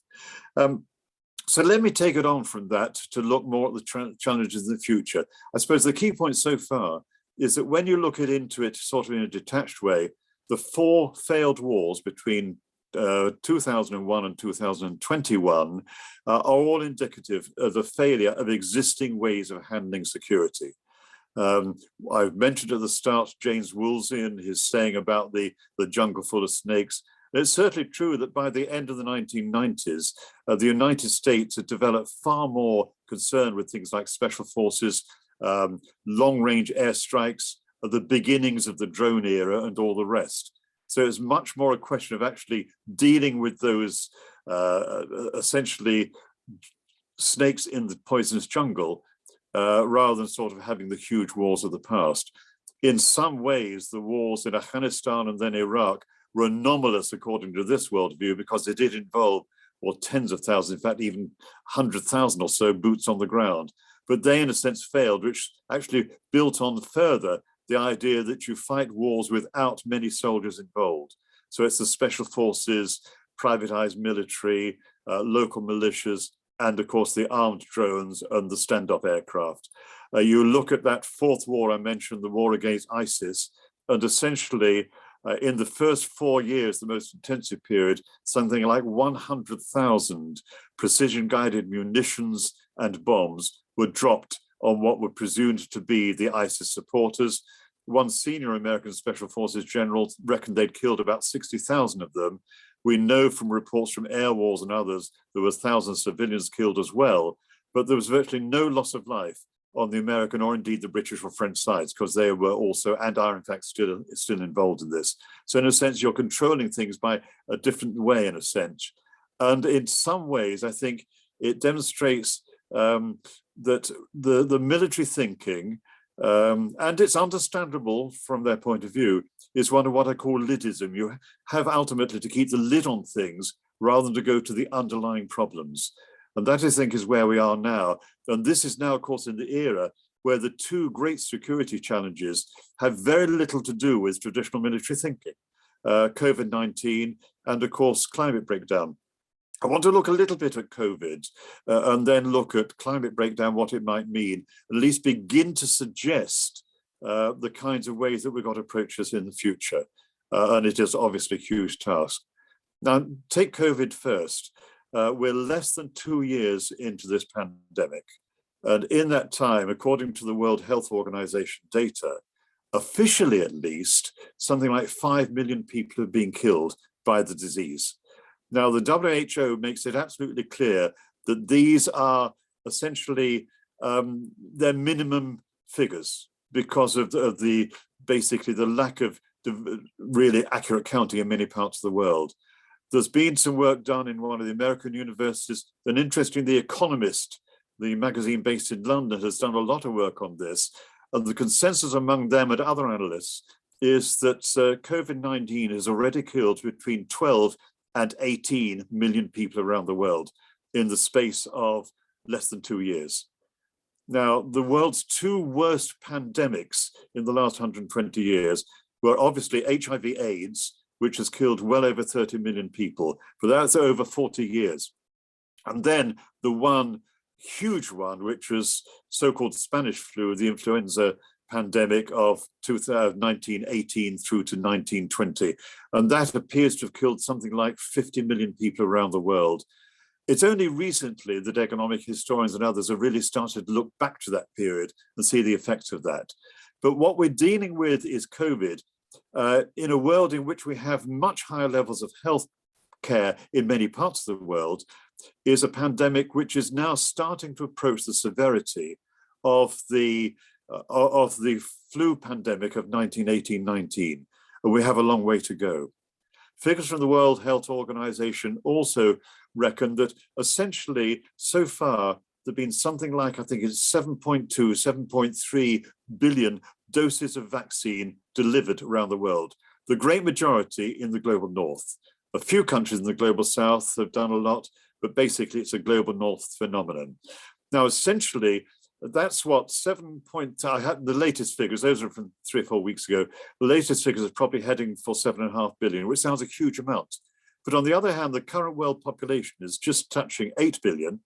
So let me take it on from that to look more at the challenges in the future. I suppose the key point so far is that when you look into it sort of in a detached way, the 4 failed wars between 2001 and 2021 are all indicative of the failure of existing ways of handling security. I've mentioned at the start James Woolsey and his saying about the jungle full of snakes. It's certainly true that by the end of the 1990s, the United States had developed far more concern with things like special forces, long-range airstrikes, the beginnings of the drone era and all the rest. So it's much more a question of actually dealing with those essentially snakes in the poisonous jungle rather than sort of having the huge wars of the past. In some ways, the wars in Afghanistan and then Iraq were anomalous according to this worldview because they did involve tens of thousands, in fact, even 100,000 or so boots on the ground. But they, in a sense, failed, which actually built on further the idea that you fight wars without many soldiers involved. So it's the special forces, privatized military, local militias, and of course the armed drones and the standoff aircraft. You look at that 4th war I mentioned, the war against ISIS, and essentially in the first 4 years, the most intensive period, something like 100,000 precision-guided munitions and bombs were dropped on what were presumed to be the ISIS supporters. One senior American Special Forces general reckoned they'd killed about 60,000 of them. We know from reports from air wars and others, there was thousands of civilians killed as well, but there was virtually no loss of life on the American or indeed the British or French sides, because they were also, and are in fact still involved in this. So in a sense, you're controlling things by a different way, in a sense. And in some ways, I think it demonstrates that the military thinking, and it's understandable from their point of view, is one of what I call lidism. You have ultimately to keep the lid on things rather than to go to the underlying problems. And that, I think, is where we are now. And this is now, of course, in the era where the 2 great security challenges have very little to do with traditional military thinking, COVID-19 and, of course, climate breakdown. I want to look a little bit at COVID and then look at climate breakdown, what it might mean, at least begin to suggest the kinds of ways that we've got to approach this in the future. And it is obviously a huge task. Now, take COVID first. We're less than 2 years into this pandemic. And in that time, according to the World Health Organization data, officially at least, something like 5 million people have been killed by the disease. Now, the WHO makes it absolutely clear that these are essentially their minimum figures because of basically the lack of really accurate counting in many parts of the world. There's been some work done in one of the American universities, and interestingly, The Economist, the magazine based in London, has done a lot of work on this. And the consensus among them and other analysts is that COVID-19 has already killed between 12 and 18 million people around the world in the space of less than 2 years. Now, the world's 2 worst pandemics in the last 120 years were obviously HIV/AIDS, which has killed well over 30 million people, but that's over 40 years. And then the one huge one, which was so-called Spanish flu, the influenza pandemic of 1918 through to 1920. And that appears to have killed something like 50 million people around the world. It's only recently that economic historians and others have really started to look back to that period and see the effects of that. But what we're dealing with is COVID in a world in which we have much higher levels of health care in many parts of the world, is a pandemic which is now starting to approach the severity of the flu pandemic of 1918-19, and we have a long way to go. Figures from the World Health Organization also reckon that essentially so far there have been something like, I think it's 7.2, 7.3 billion doses of vaccine delivered around the world. The great majority in the global north. A few countries in the global south have done a lot, but basically it's a global north phenomenon. Now, essentially, That's what I had the latest figures, those are from 3 or 4 weeks ago. The latest figures are probably heading for 7.5 billion, which sounds a huge amount. But on the other hand, the current world population is just touching 8 billion.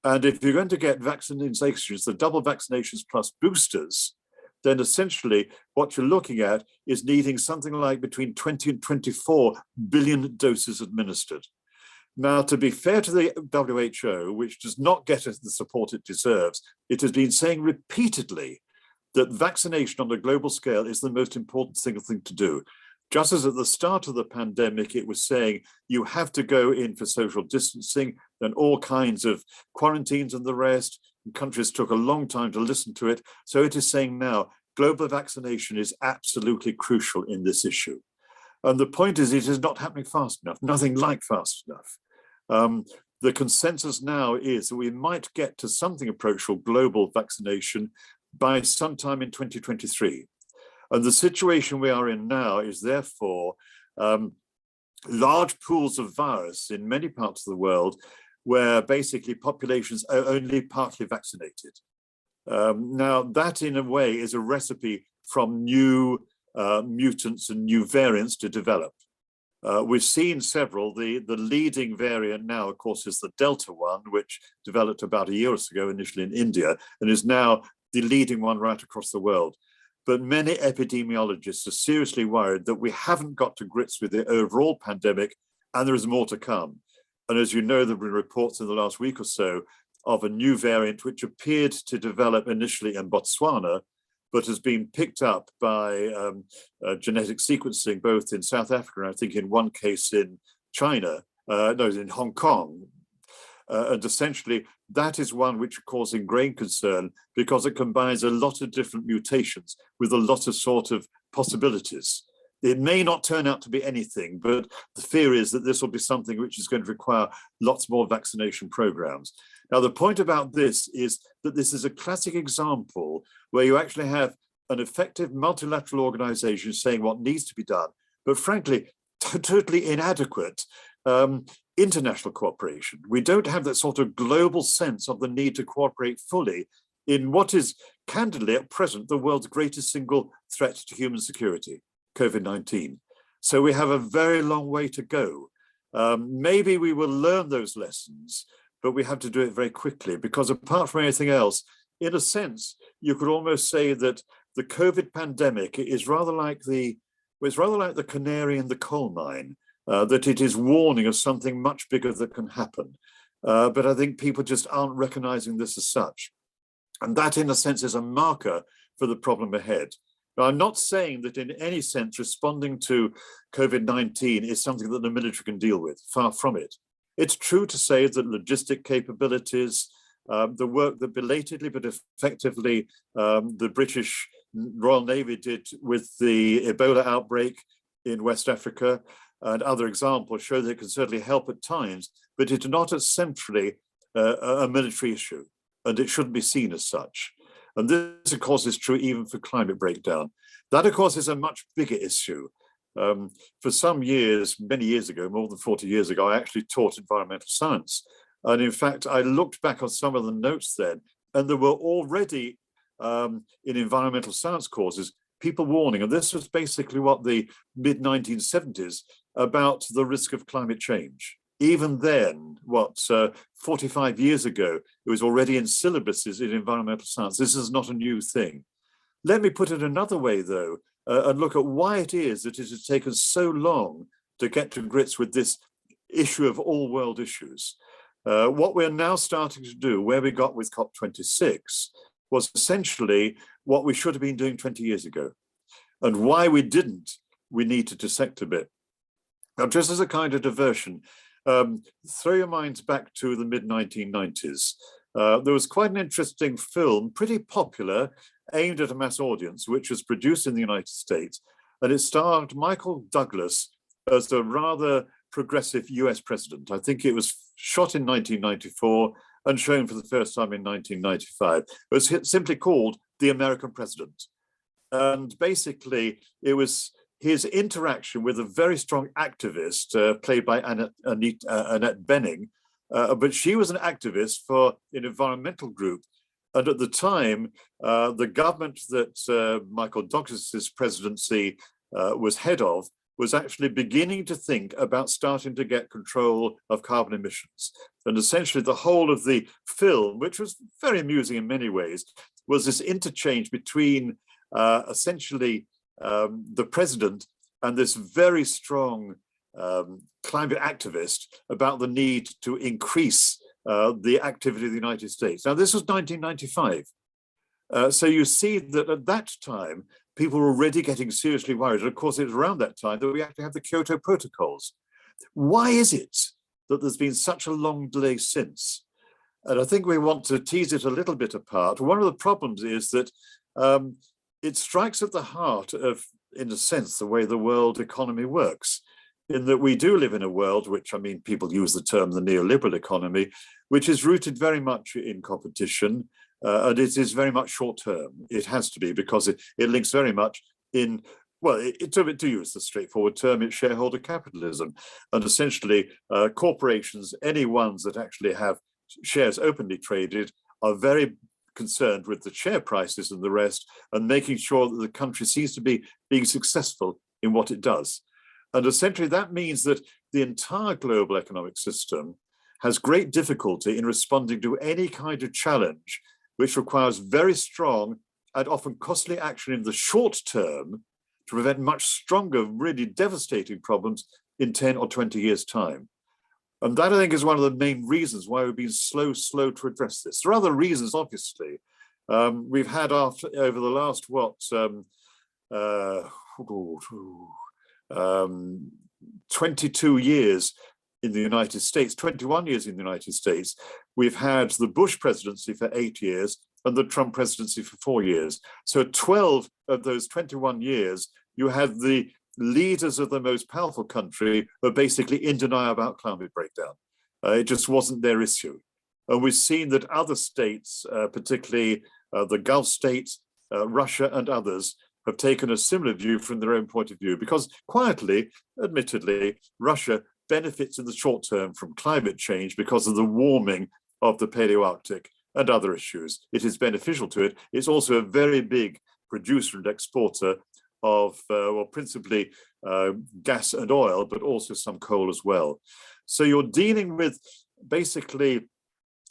And if you're going to get vaccinations, the double vaccinations plus boosters, then essentially what you're looking at is needing something like between 20 and 24 billion doses administered. Now, to be fair to the WHO, which does not get us the support it deserves, it has been saying repeatedly that vaccination on a global scale is the most important single thing to do. Just as at the start of the pandemic, it was saying you have to go in for social distancing and all kinds of quarantines and the rest. And countries took a long time to listen to it. So it is saying now global vaccination is absolutely crucial in this issue. And the point is, it is not happening fast enough, nothing like fast enough. The consensus now is that we might get to something approaching global vaccination by sometime in 2023. And the situation we are in now is therefore large pools of virus in many parts of the world where basically populations are only partly vaccinated. Now that in a way is a recipe from new mutants and new variants to develop. We've seen several. The leading variant now, of course, is the Delta one, which developed about a year or so ago, initially in India, and is now the leading one right across the world. But many epidemiologists are seriously worried that we haven't got to grips with the overall pandemic, and there is more to come. And as you know, there have been reports in the last week or so of a new variant which appeared to develop initially in Botswana, but has been picked up by genetic sequencing, both in South Africa and I think in one case in China, in Hong Kong. And essentially, that is one which are causing great concern because it combines a lot of different mutations with a lot of sort of possibilities. It may not turn out to be anything, but the fear is that this will be something which is going to require lots more vaccination programs. Now, the point about this is that this is a classic example where you actually have an effective multilateral organization saying what needs to be done, but frankly, totally inadequate international cooperation. We don't have that sort of global sense of the need to cooperate fully in what is candidly at present the world's greatest single threat to human security, COVID-19. So we have a very long way to go. Maybe we will learn those lessons, but we have to do it very quickly because apart from anything else, in a sense, you could almost say that the COVID pandemic is rather like the canary in the coal mine. That it is warning of something much bigger that can happen. But I think people just aren't recognizing this as such. And that, in a sense, is a marker for the problem ahead. Now, I'm not saying that in any sense responding to COVID-19 is something that the military can deal with, far from it. It's true to say that logistic capabilities, the work that belatedly but effectively the British Royal Navy did with the Ebola outbreak in West Africa, and other examples show that it can certainly help at times, but it's not as centrally a military issue, and it shouldn't be seen as such. And this, of course, is true even for climate breakdown. That, of course, is a much bigger issue. For some years, many years ago, more than 40 years ago, I actually taught environmental science. And in fact, I looked back on some of the notes then, and there were already in environmental science courses, people warning, and this was basically what the mid-1970s about the risk of climate change. Even then, 45 years ago, it was already in syllabuses in environmental science. This is not a new thing. Let me put it another way, though, and look at why it is that it has taken so long to get to grips with this issue of all world issues. What we're now starting to do, where we got with COP26, was essentially what we should have been doing 20 years ago. And why we didn't, we need to dissect a bit. Now, just as a kind of diversion, throw your minds back to the mid-1990s. There was quite an interesting film, pretty popular, aimed at a mass audience, which was produced in the United States, and it starred Michael Douglas as a rather progressive US president. I think it was shot in 1994 and shown for the first time in 1995. It was simply called The American President. And basically, it was his interaction with a very strong activist played by Annette Bening, but she was an activist for an environmental group And at the time, the government that Michael Douglas's presidency was head of was actually beginning to think about starting to get control of carbon emissions. And essentially the whole of the film, which was very amusing in many ways, was this interchange between essentially the president and this very strong climate activist about the need to increase the activity of the United States. Now, this was 1995. So you see that at that time, people were already getting seriously worried. And of course, it was around that time that we actually have the Kyoto Protocols. Why is it that there's been such a long delay since? And I think we want to tease it a little bit apart. One of the problems is that it strikes at the heart of, in a sense, the way the world economy works, in that we do live in a world, which, I mean, people use the term the neoliberal economy, which is rooted very much in competition, and it is very much short term. It has to be, because it links very much in, well, to use the straightforward term, it's shareholder capitalism. And essentially, corporations, any ones that actually have shares openly traded, are very concerned with the share prices and the rest, and making sure that the country seems to be being successful in what it does. And essentially that means that the entire global economic system has great difficulty in responding to any kind of challenge, which requires very strong and often costly action in the short term to prevent much stronger, really devastating problems in 10 or 20 years' time. And that, I think, is one of the main reasons why we've been slow to address this. There are other reasons, obviously. We've had over the last, 22 years in the United States, 21 years in the United States, we've had the Bush presidency for 8 years and the Trump presidency for 4 years. So 12 of those 21 years, you had the leaders of the most powerful country who are basically in denial about climate breakdown. It just wasn't their issue. And we've seen that other states, particularly the Gulf states, Russia and others, have taken a similar view from their own point of view, because quietly, admittedly, Russia benefits in the short term from climate change because of the warming of the Paleoarctic and other issues. It is beneficial to it. It's also a very big producer and exporter of, well, principally gas and oil, but also some coal as well. So you're dealing with basically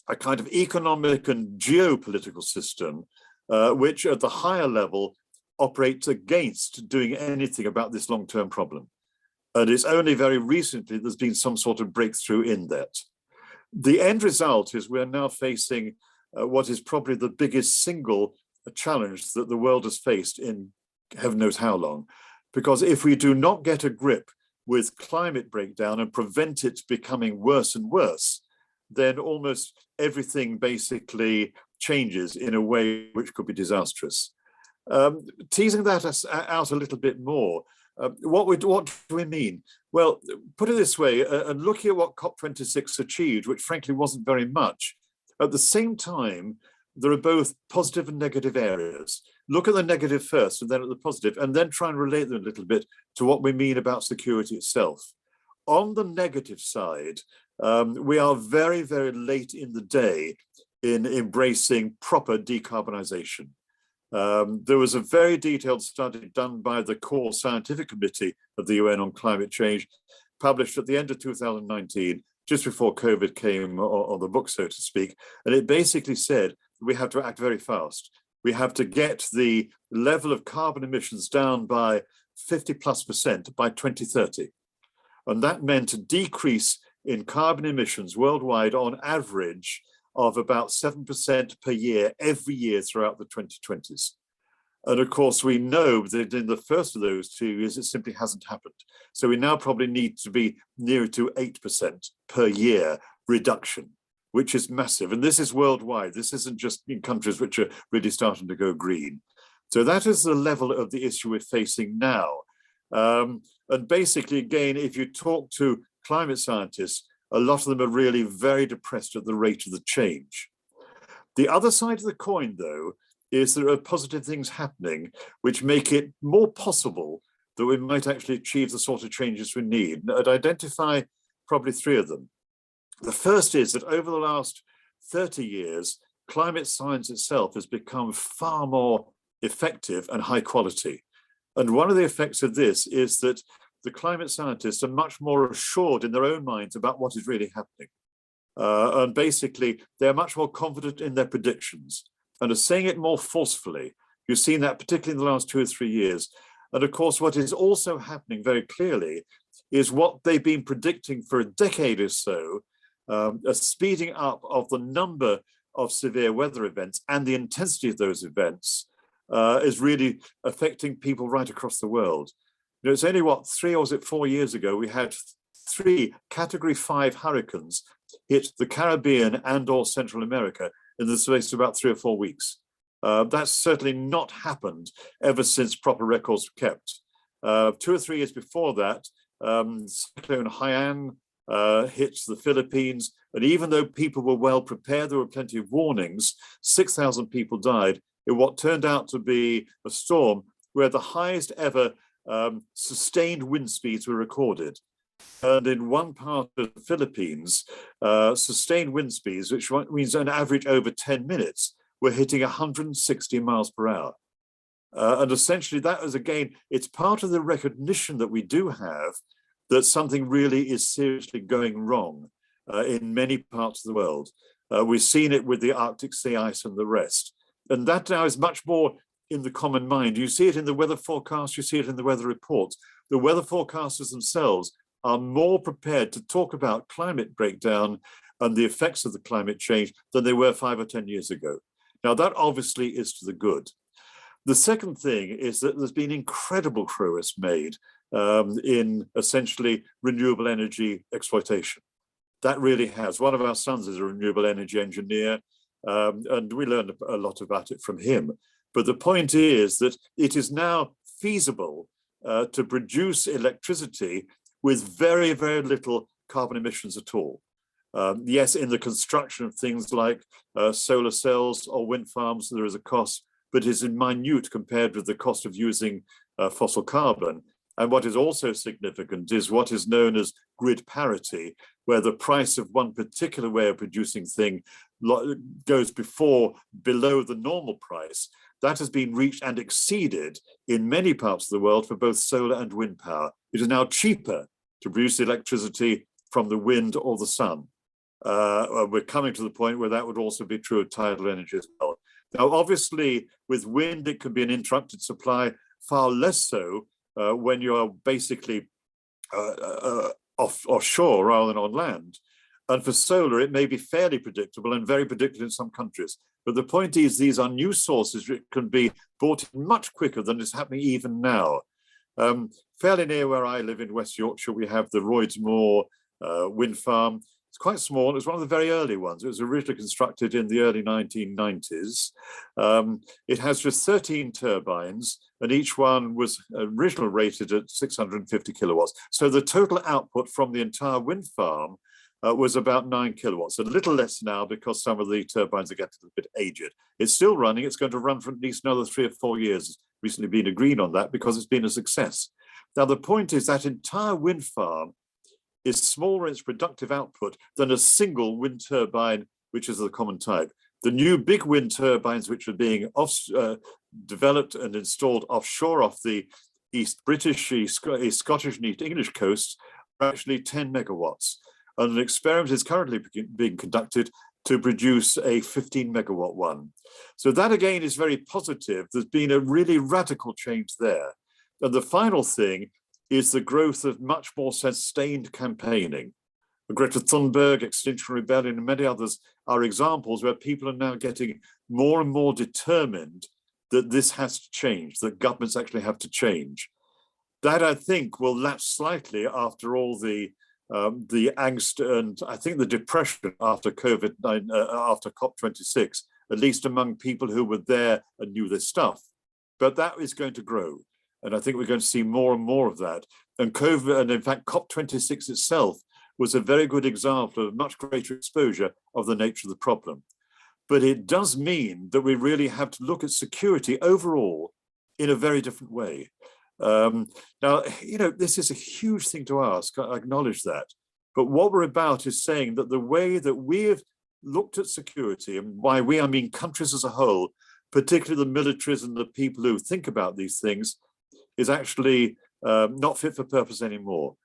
a kind of economic and geopolitical system, which at the higher level operates against doing anything about this long-term problem. And it's only very recently there's been some sort of breakthrough in that. The end result is we're now facing what is probably the biggest single challenge that the world has faced in heaven knows how long. Because if we do not get a grip with climate breakdown and prevent it becoming worse and worse, then almost everything basically changes in a way which could be disastrous. Teasing that out a little bit more, what do we mean? Well, put it this way, and looking at what COP26 achieved, which frankly wasn't very much, at the same time, there are both positive and negative areas. Look at the negative first and then at the positive, and then try and relate them a little bit to what we mean about security itself. On the negative side, we are very, very late in the day in embracing proper decarbonisation. There was a very detailed study done by the Core Scientific Committee of the UN on climate change, published at the end of 2019, just before COVID came on the book, so to speak. And it basically said we have to act very fast. We have to get the level of carbon emissions down by 50+% by 2030. And that meant a decrease in carbon emissions worldwide on average of about 7% per year, every year throughout the 2020s. And of course, we know that in the first of those 2 years, it simply hasn't happened. So we now probably need to be nearer to 8% per year reduction, which is massive. And this is worldwide. This isn't just in countries which are really starting to go green. So that is the level of the issue we're facing now. And basically, again, if you talk to climate scientists, a lot of them are really very depressed at the rate of the change. The other side of the coin, though, is there are positive things happening which make it more possible that we might actually achieve the sort of changes we need. And I'd identify probably 3 of them. The first is that over the last 30 years, climate science itself has become far more effective and high quality. And one of the effects of this is that the climate scientists are much more assured in their own minds about what is really happening. And basically, they're much more confident in their predictions and are saying it more forcefully. You've seen that particularly in the last 2 or 3 years. And of course, what is also happening very clearly is what they've been predicting for a decade or so, a speeding up of the number of severe weather events and the intensity of those events is really affecting people right across the world. You know, it's only 3 or was it 4 years ago, we had 3 Category 5 hurricanes hit the Caribbean and or Central America in the space of about 3 or 4 weeks. That's certainly not happened ever since proper records were kept. 2 or 3 years before that, Cyclone Haiyan hit the Philippines, and even though people were well prepared, there were plenty of warnings, 6,000 people died in what turned out to be a storm where the highest ever sustained wind speeds were recorded. And in one part of the Philippines, sustained wind speeds, which means an average over 10 minutes, were hitting 160 miles per hour. And essentially that was, again, it's part of the recognition that we do have that something really is seriously going wrong in many parts of the world. We've seen it with the Arctic sea ice and the rest. And that now is much more in the common mind. You see it in the weather forecast, you see it in the weather reports. The weather forecasters themselves are more prepared to talk about climate breakdown and the effects of the climate change than they were 5 or 10 years ago. Now, that obviously is to the good. The second thing is that there's been incredible progress made in essentially renewable energy exploitation. That really has. One of our sons is a renewable energy engineer, and we learned a lot about it from him. But the point is that it is now feasible to produce electricity with very, very little carbon emissions at all. Yes, in the construction of things like solar cells or wind farms, there is a cost, but it's minute compared with the cost of using fossil carbon. And what is also significant is what is known as grid parity, where the price of one particular way of producing thing goes below the normal price. That has been reached and exceeded in many parts of the world for both solar and wind power. It is now cheaper to produce electricity from the wind or the sun. We're coming to the point where that would also be true of tidal energy as well. Now, obviously, with wind, it can be an interrupted supply, far less so when you are basically offshore rather than on land. And for solar, it may be fairly predictable and very predictable in some countries. But the point is, these are new sources which can be brought in much quicker than is happening even now. Fairly near where I live in West Yorkshire, we have the Roydsmore wind farm. It's quite small. It was one of the very early ones. It was originally constructed in the early 1990s. It has just 13 turbines, and each one was originally rated at 650 kilowatts. So the total output from the entire wind farm was about 9 kilowatts, a little less now because some of the turbines are getting a bit aged. It's still running. It's going to run for at least another 3 or 4 years. It's recently been agreed on that because it's been a success. Now, the point is that entire wind farm is smaller in its productive output than a single wind turbine, which is the common type. The new big wind turbines, which are being developed and installed offshore off the East British, Scottish and East English coasts, are actually 10 megawatts. And an experiment is currently being conducted to produce a 15 megawatt one. So that again is very positive. There's been a really radical change there. And the final thing is the growth of much more sustained campaigning. Greta Thunberg, Extinction Rebellion, and many others are examples where people are now getting more and more determined that this has to change, that governments actually have to change. That, I think, will lapse slightly after all the angst and I think the depression after after COP26, at least among people who were there and knew this stuff. But that is going to grow. And I think we're going to see more and more of that. And COVID, and in fact, COP26 itself was a very good example of much greater exposure of the nature of the problem. But it does mean that we really have to look at security overall in a very different way. Now, you know, this is a huge thing to ask, I acknowledge that. But what we're about is saying that the way that we have looked at security, and by we I mean countries as a whole, particularly the militaries and the people who think about these things, is actually not fit for purpose anymore.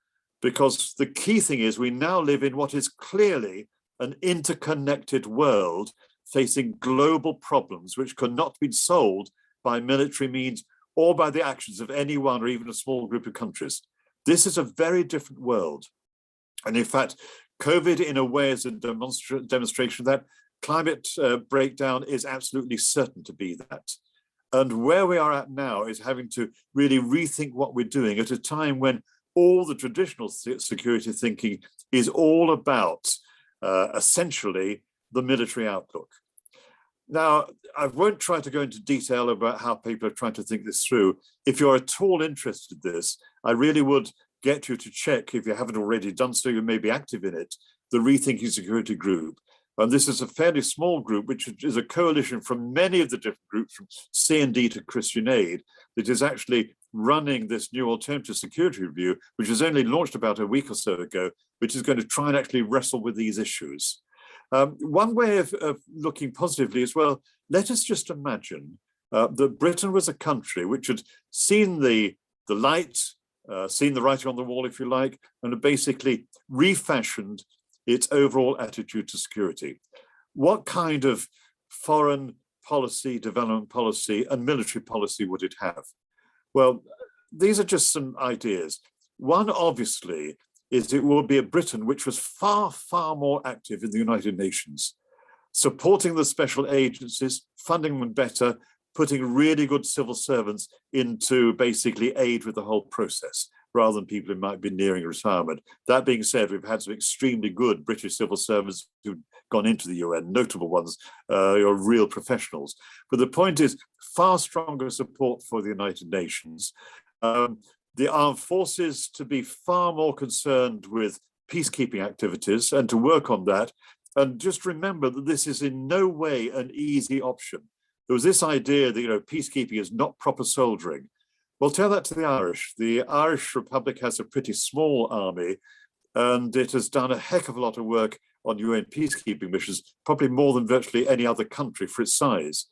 Because the key thing is we now live in what is clearly an interconnected world facing global problems which could not be solved by military means or by the actions of any one or even a small group of countries. This is a very different world. And in fact, COVID in a way is a demonstration that climate breakdown is absolutely certain to be that. And where we are at now is having to really rethink what we're doing at a time when all the traditional security thinking is all about essentially the military outlook. Now, I won't try to go into detail about how people are trying to think this through. If you're at all interested in this, I really would get you to check, if you haven't already done so, you may be active in it, the Rethinking Security Group. And this is a fairly small group, which is a coalition from many of the different groups, from C&D to Christian Aid, that is actually running this new alternative security review, which was only launched about a week or so ago, which is going to try and actually wrestle with these issues. One way of looking positively as well, let us just imagine that Britain was a country which had seen the light, seen the writing on the wall, if you like, and had basically refashioned its overall attitude to security. What kind of foreign policy, development policy, and military policy would it have? Well, these are just some ideas. One, obviously, is it will be a Britain which was far, far more active in the United Nations, supporting the special agencies, funding them better, putting really good civil servants into basically aid with the whole process, rather than people who might be nearing retirement. That being said, we've had some extremely good British civil servants who've gone into the UN, notable ones, are real professionals. But the point is, far stronger support for the United Nations. The armed forces to be far more concerned with peacekeeping activities and to work on that. And just remember that this is in no way an easy option. There was this idea that, peacekeeping is not proper soldiering. Well, tell that to the Irish. The Irish Republic has a pretty small army, and it has done a heck of a lot of work on UN peacekeeping missions, probably more than virtually any other country for its size.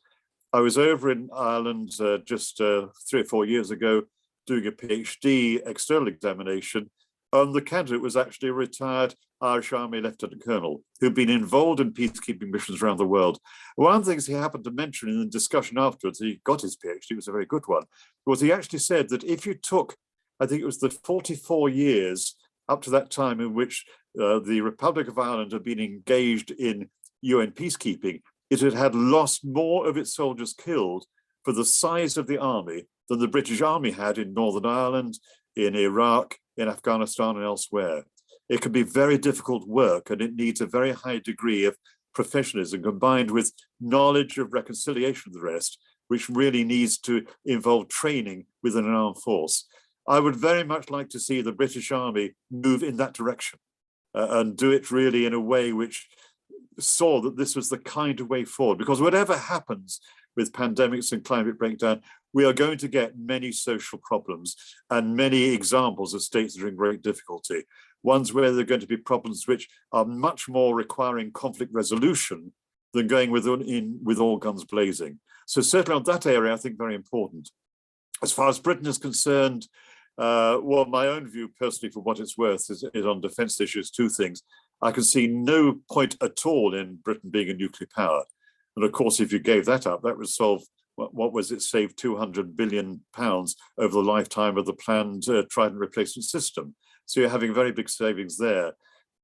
I was over in Ireland just 3 or 4 years ago doing a PhD external examination, and the candidate was actually a retired Irish Army Lieutenant Colonel who'd been involved in peacekeeping missions around the world. One of the things he happened to mention in the discussion afterwards, he got his PhD, it was a very good one, was he actually said that if you took, I think it was the 44 years up to that time in which the Republic of Ireland had been engaged in UN peacekeeping, it had lost more of its soldiers killed for the size of the army than the British Army had in Northern Ireland, in Iraq, in Afghanistan and elsewhere. It can be very difficult work, and it needs a very high degree of professionalism combined with knowledge of reconciliation of the rest, which really needs to involve training within an armed force. I would very much like to see the British Army move in that direction and do it really in a way which saw that this was the kind of way forward, because whatever happens with pandemics and climate breakdown, we are going to get many social problems and many examples of states that are in great difficulty. Ones where there are going to be problems which are much more requiring conflict resolution than going with all guns blazing. So certainly on that area, I think very important. As far as Britain is concerned, well, my own view personally, for what it's worth, is on defence issues, two things. I can see no point at all in Britain being a nuclear power. And of course, if you gave that up, that would solve, what was it, save £200 billion over the lifetime of the planned Trident replacement system. So you're having very big savings there.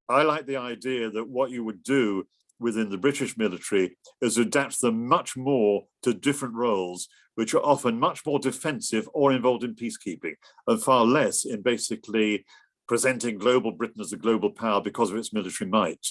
I like the idea that what you would do within the British military is adapt them much more to different roles, which are often much more defensive or involved in peacekeeping, and far less in basically presenting global Britain as a global power because of its military might.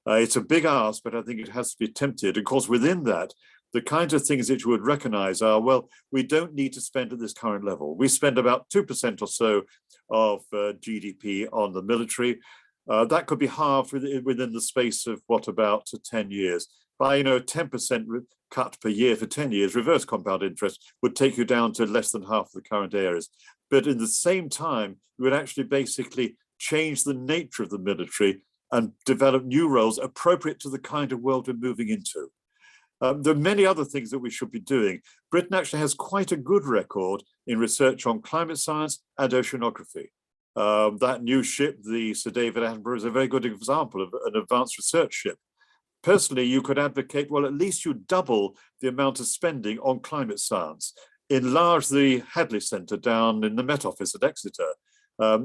It's a big ask, but I think it has to be attempted. Of course, within that, the kinds of things that you would recognize are, well, we don't need to spend at this current level. We spend about 2% or so of GDP on the military. That could be halved within the space of about 10 years. By 10% cut per year for 10 years, reverse compound interest would take you down to less than half of the current areas. But in the same time, you would actually basically change the nature of the military and develop new roles appropriate to the kind of world we're moving into. There are many other things that we should be doing. Britain actually has quite a good record in research on climate science and oceanography. That new ship, the Sir David Attenborough, is a very good example of an advanced research ship. Personally, you could advocate, well, at least you double the amount of spending on climate science. Enlarge the Hadley Centre down in the Met Office at Exeter.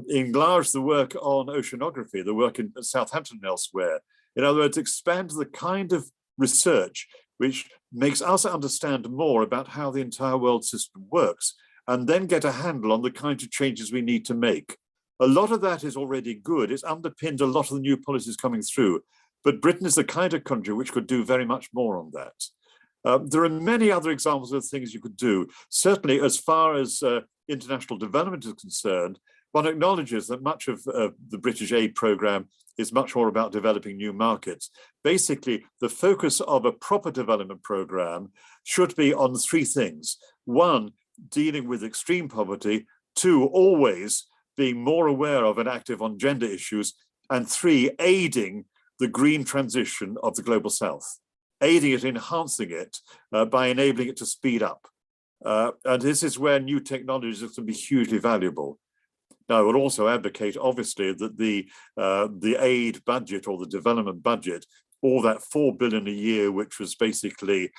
Enlarge the work on oceanography, the work in Southampton and elsewhere. In other words, expand the kind of research which makes us understand more about how the entire world system works, and then get a handle on the kind of changes we need to make. A lot of that is already good. It's underpinned a lot of the new policies coming through, but Britain is the kind of country which could do very much more on that. There are many other examples of things you could do. Certainly, as far as international development is concerned, one acknowledges that much of the British aid programme is much more about developing new markets. Basically, the focus of a proper development programme should be on three things. One, dealing with extreme poverty. Two, always being more aware of and active on gender issues. And three, aiding the green transition of the global south, aiding it, enhancing it by enabling it to speed up. And this is where new technologies can be hugely valuable. Now, I would also advocate, obviously, that the aid budget or the development budget, all that $4 billion a year, which was basically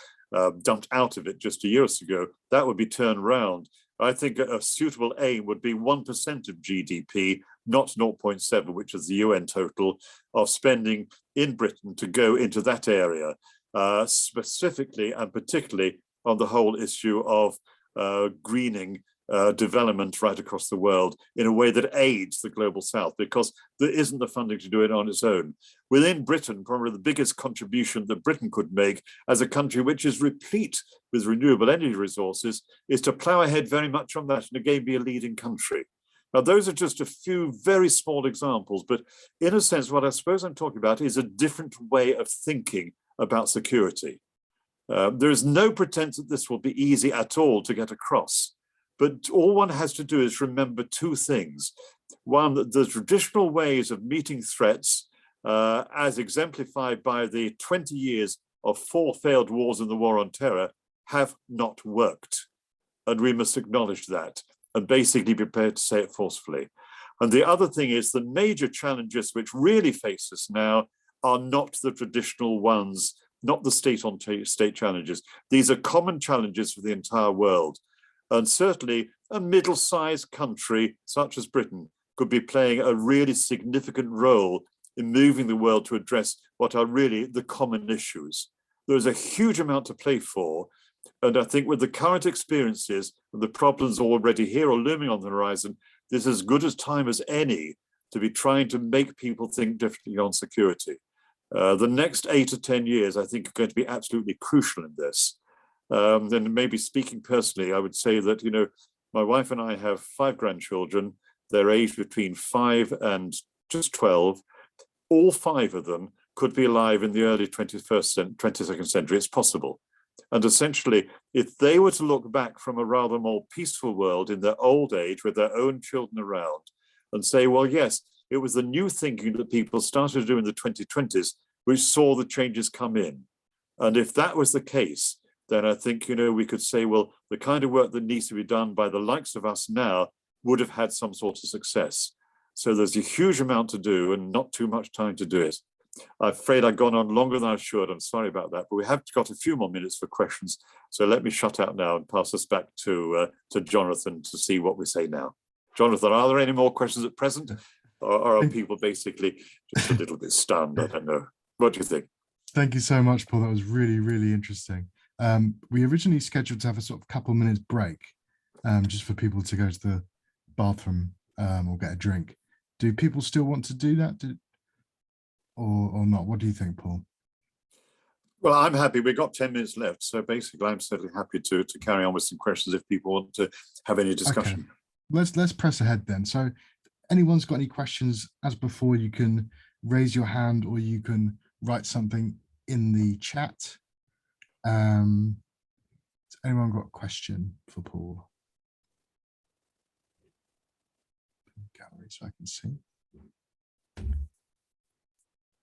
dumped out of it just a year ago, that would be turned around. I think a suitable aim would be 1% of GDP, not 0.7, which is the UN total of spending in Britain to go into that area, specifically and particularly on the whole issue of greening development right across the world in a way that aids the global south, because there isn't the funding to do it on its own. Within Britain, probably the biggest contribution that Britain could make as a country which is replete with renewable energy resources is to plough ahead very much on that and again be a leading country. Now, those are just a few very small examples, but in a sense, what I suppose I'm talking about is a different way of thinking about security. There is no pretense that this will be easy at all to get across. But all one has to do is remember two things. One, that the traditional ways of meeting threats, as exemplified by the 20 years of 4 failed wars in the war on terror, have not worked. And we must acknowledge that and basically be prepared to say it forcefully. And the other thing is the major challenges which really face us now are not the traditional ones, not the state-on-state challenges. These are common challenges for the entire world. And certainly a middle-sized country such as Britain could be playing a really significant role in moving the world to address what are really the common issues. There is a huge amount to play for. And I think with the current experiences and the problems already here or looming on the horizon, this is as good a time as any to be trying to make people think differently on security. The next 8 to 10 years, I think, are going to be absolutely crucial in this. And maybe speaking personally, I would say that, you know, my wife and I have 5 grandchildren. They're aged between 5 and just 12. All 5 of them could be alive in the early 22nd century. It's possible. And essentially, if they were to look back from a rather more peaceful world in their old age with their own children around and say, well, yes, it was the new thinking that people started to do in the 2020s which saw the changes come in. And if that was the case, then I think, you know, we could say, well, the kind of work that needs to be done by the likes of us now would have had some sort of success. So there's a huge amount to do and not too much time to do it. I'm afraid I've gone on longer than I should. I'm sorry about that, but we have got a few more minutes for questions. So let me shut out now and pass us back to Jonathan to see what we say now. Jonathan, are there any more questions at present? Or are people basically just a little bit stunned? I don't know. What do you think? Thank you so much, Paul. That was really, really interesting. We originally scheduled to have a sort of couple minutes break, just for people to go to the bathroom or get a drink. Do people still want to do that? Or not? What do you think, Paul? Well, I'm happy. We've got 10 minutes left. So basically, I'm certainly happy to carry on with some questions if people want to have any discussion. Okay. Let's press ahead then. So if anyone's got any questions, as before, you can raise your hand or you can write something in the chat. Has anyone got a question for Paul? Gallery so I can see.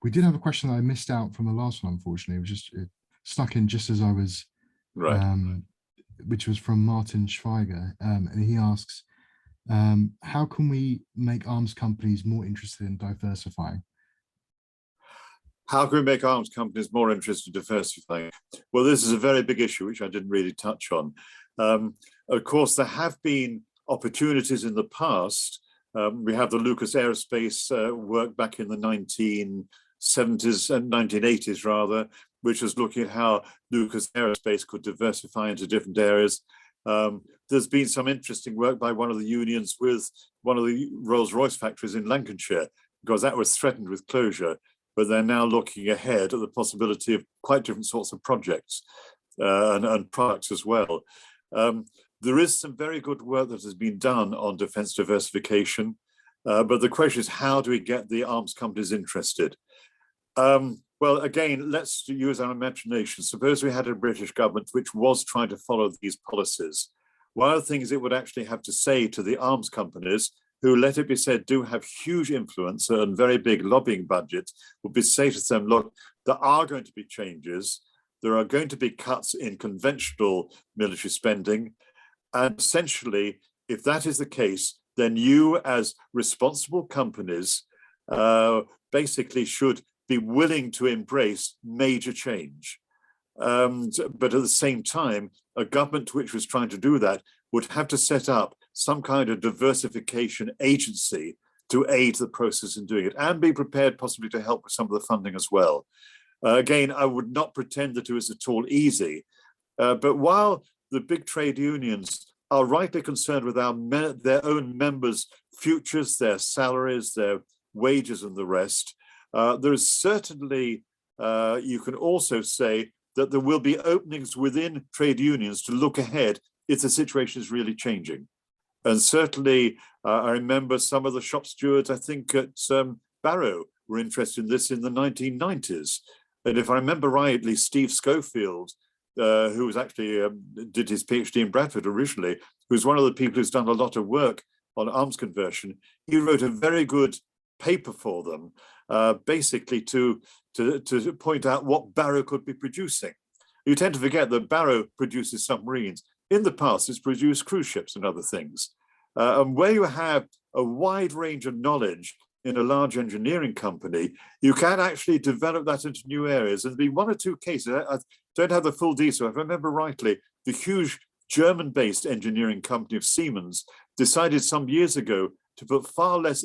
We did have a question that I missed out from the last one, unfortunately. It was just it stuck in just as I was, Right. which was from Martin Schweiger. And he asks, how can we make arms companies more interested in diversifying? How can we make arms companies more interested in diversifying? Well, this is a very big issue, which I didn't really touch on. Of course, there have been opportunities in the past. We have the Lucas Aerospace work back in the 1970s and 1980s, rather, which was looking at how Lucas Aerospace could diversify into different areas. There's been some interesting work by one of the unions with one of the Rolls-Royce factories in Lancashire, because that was threatened with closure. But they're now looking ahead at the possibility of quite different sorts of projects and products as well. There is some very good work that has been done on defence diversification, but the question is, how do we get the arms companies interested? Well, again, let's use our imagination. Suppose we had a British government which was trying to follow these policies. One of the things it would actually have to say to the arms companies, who, let it be said, do have huge influence and very big lobbying budgets, would be say to them, look, there are going to be changes. There are going to be cuts in conventional military spending. And essentially, if that is the case, then you as responsible companies basically should be willing to embrace major change. But at the same time, a government which was trying to do that would have to set up some kind of diversification agency to aid the process in doing it, and be prepared possibly to help with some of the funding as well. Again, I would not pretend that it was at all easy, but while the big trade unions are rightly concerned with their own members' futures, their salaries, their wages and the rest, there is certainly, you can also say that there will be openings within trade unions to look ahead if the situation is really changing. And certainly, I remember some of the shop stewards, I think at Barrow, were interested in this in the 1990s. And if I remember rightly, Steve Schofield, who was actually did his PhD in Bradford originally, who's one of the people who's done a lot of work on arms conversion, he wrote a very good paper for them, basically to point out what Barrow could be producing. You tend to forget that Barrow produces submarines. In the past, it's produced cruise ships and other things. And where you have a wide range of knowledge in a large engineering company, you can actually develop that into new areas. And there'll be one or two cases, I don't have the full detail, if I remember rightly, the huge German-based engineering company of Siemens decided some years ago to put far less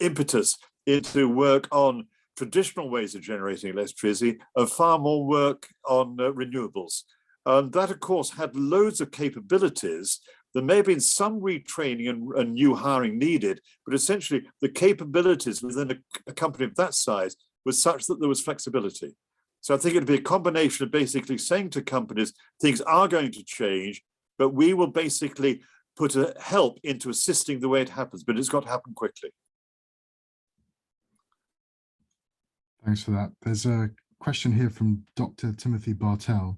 impetus into work on traditional ways of generating electricity and far more work on renewables. And that, of course, had loads of capabilities. There may have been some retraining and new hiring needed, but essentially the capabilities within a company of that size was such that there was flexibility. So I think it'd be a combination of basically saying to companies, things are going to change, but we will basically put a help into assisting the way it happens, but it's got to happen quickly. Thanks for that. There's a question here from Dr. Timothy Bartell.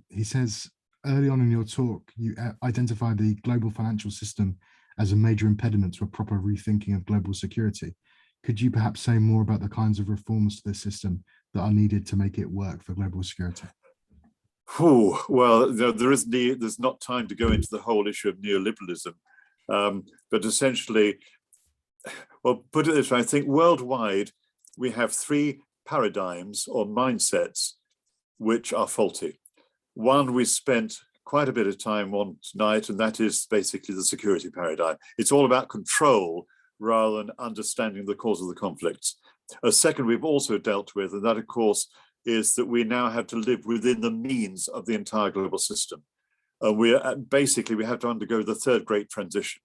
He says, early on in your talk, you identified the global financial system as a major impediment to a proper rethinking of global security. Could you perhaps say more about the kinds of reforms to this system that are needed to make it work for global security? Well, there's not time to go into the whole issue of neoliberalism, but essentially, well, put it this way, I think worldwide, we have three paradigms or mindsets which are faulty. One we spent quite a bit of time on tonight, and that is basically the security paradigm. It's all about control rather than understanding the cause of the conflicts. A second we've also dealt with, and that, of course, is that we now have to live within the means of the entire global system. We have to undergo the third great transition.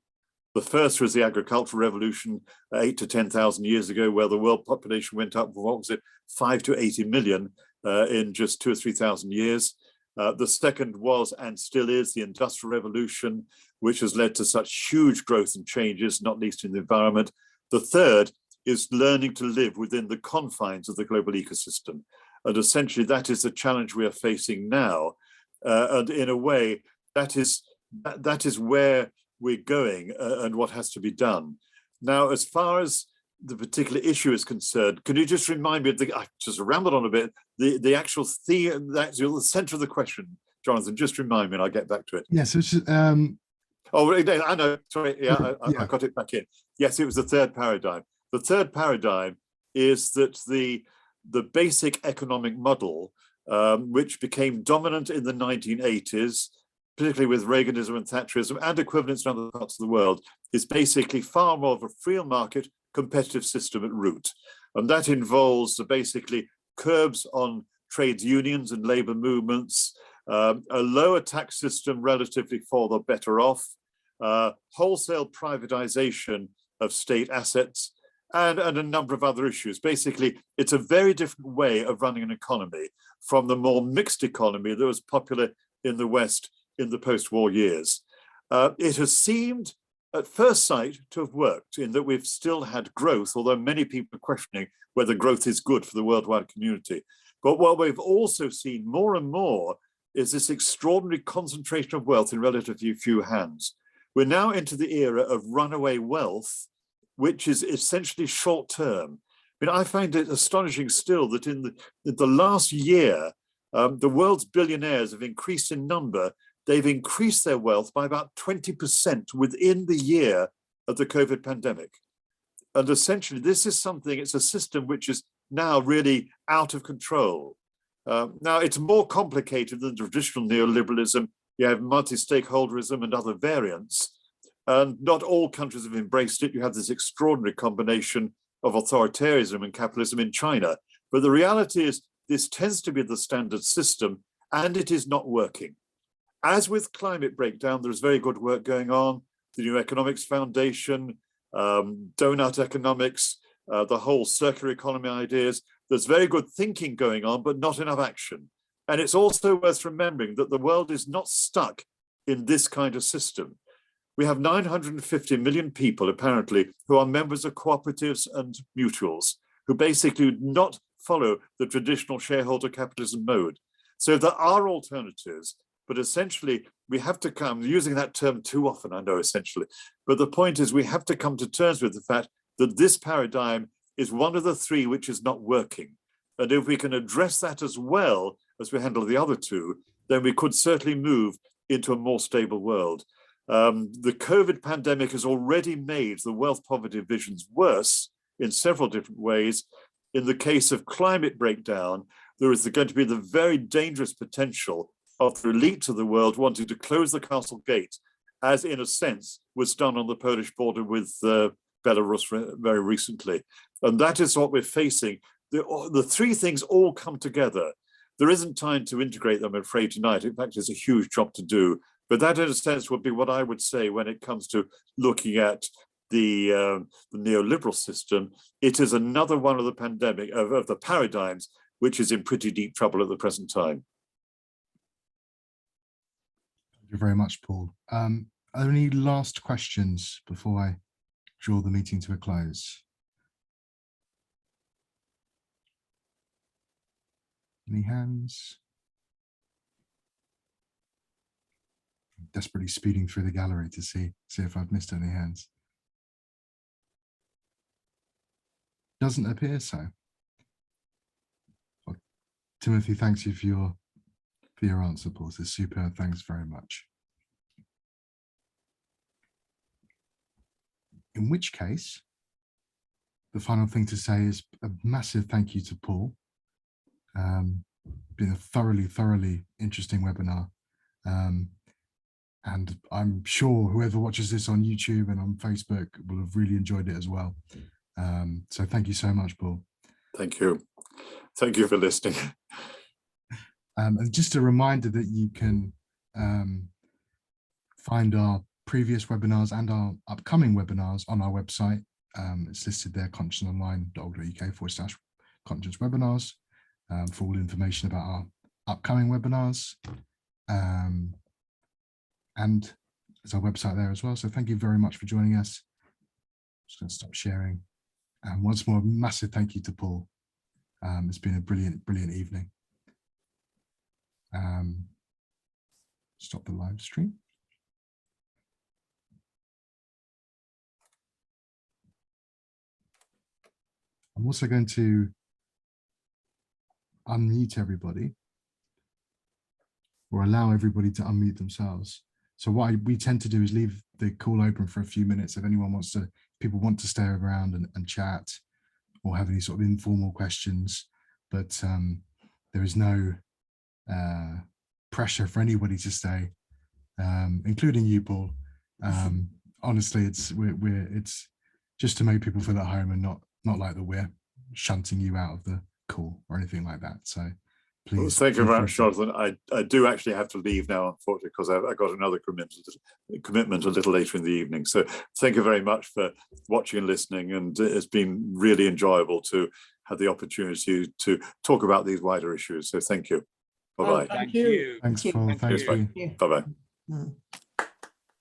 The first was the agricultural revolution 8 to 10,000 years ago, where the world population went up from, 5 to 80 million in just 2,000 or 3,000 years. The second was, and still is, the Industrial Revolution, which has led to such huge growth and changes, not least in the environment. The third is learning to live within the confines of the global ecosystem. And essentially, that is the challenge we are facing now. And in a way, that is where we're going and what has to be done. Now, as far as the particular issue is concerned, can you just remind me of I just rambled on a bit, the actual theme, the center of the question, Jonathan, just remind me and I'll get back to it. Yes, yeah, so oh, I know, sorry, yeah, yeah. I got it back in. Yes, it was the third paradigm. The third paradigm is that the basic economic model, which became dominant in the 1980s, particularly with Reaganism and Thatcherism and equivalents in other parts of the world, is basically far more of a free market competitive system at root. And that involves basically curbs on trades unions and labor movements, a lower tax system relatively for the better off, wholesale privatization of state assets, and a number of other issues. Basically, it's a very different way of running an economy from the more mixed economy that was popular in the West in the post-war years. It has seemed at first sight to have worked in that we've still had growth, although many people are questioning whether growth is good for the worldwide community. But what we've also seen more and more is this extraordinary concentration of wealth in relatively few hands. We're now into the era of runaway wealth, which is essentially short term. I mean, I find it astonishing still that in the last year, the world's billionaires have increased in number. They've increased their wealth by about 20% within the year of the COVID pandemic. And essentially, this is something, it's a system which is now really out of control. Now, it's more complicated than traditional neoliberalism. You have multi-stakeholderism and other variants. And not all countries have embraced it. You have this extraordinary combination of authoritarianism and capitalism in China. But the reality is this tends to be the standard system, and it is not working. As with climate breakdown, there's very good work going on. The New Economics Foundation, donut economics, the whole circular economy ideas. There's very good thinking going on, but not enough action. And it's also worth remembering that the world is not stuck in this kind of system. We have 950 million people, apparently, who are members of cooperatives and mutuals, who basically do not follow the traditional shareholder capitalism mode. So there are alternatives, but essentially we have to come, using that term too often, I know, essentially, but the point is we have to come to terms with the fact that this paradigm is one of the three which is not working. And if we can address that as well as we handle the other two, then we could certainly move into a more stable world. The COVID pandemic has already made the wealth poverty divisions worse in several different ways. In the case of climate breakdown, there is going to be the very dangerous potential of the elites of the world wanting to close the castle gate, as in a sense was done on the Polish border with Belarus very recently. And that is what we're facing. The three things all come together. There isn't time to integrate them, I'm afraid, tonight. In fact, it's a huge job to do. But that, in a sense, would be what I would say when it comes to looking at the neoliberal system. It is another one of the pandemic, of the paradigms, which is in pretty deep trouble at the present time. Thank you very much, Paul. Are there any last questions before I draw the meeting to a close? Any hands? I'm desperately speeding through the gallery to see if I've missed any hands. Doesn't appear so. Well, Timothy, thanks you for your answer, Paul. It's superb. Thanks very much. In which case, the final thing to say is a massive thank you to Paul. Been a thoroughly interesting webinar. And I'm sure whoever watches this on YouTube and on Facebook will have really enjoyed it as well. So thank you so much, Paul. Thank you. Thank you for listening. And just a reminder that you can find our previous webinars and our upcoming webinars on our website. It's listed there, conscienceonline.org.uk/conscience webinars, for all information about our upcoming webinars. And there's our website there as well. So thank you very much for joining us. I'm just going to stop sharing. And once more, a massive thank you to Paul. It's been a brilliant evening. Stop the live stream. I'm also going to unmute everybody, or allow everybody to unmute themselves. So what we tend to do is leave the call open for a few minutes if anyone wants to, people want to stay around and chat or have any sort of informal questions, but there is no pressure for anybody to stay, including you, Paul. Honestly, it's just to make people feel at home and not like that we're shunting you out of the call or anything like that. So please. Well, thank you very much, Jonathan. I do actually have to leave now, unfortunately, because I got another commitment a little later in the evening. So thank you very much for watching and listening, and it's been really enjoyable to have the opportunity to talk about these wider issues. So thank you. Bye-bye. Thank you. Thanks, Paul. Thank you. Bye-bye. Mm.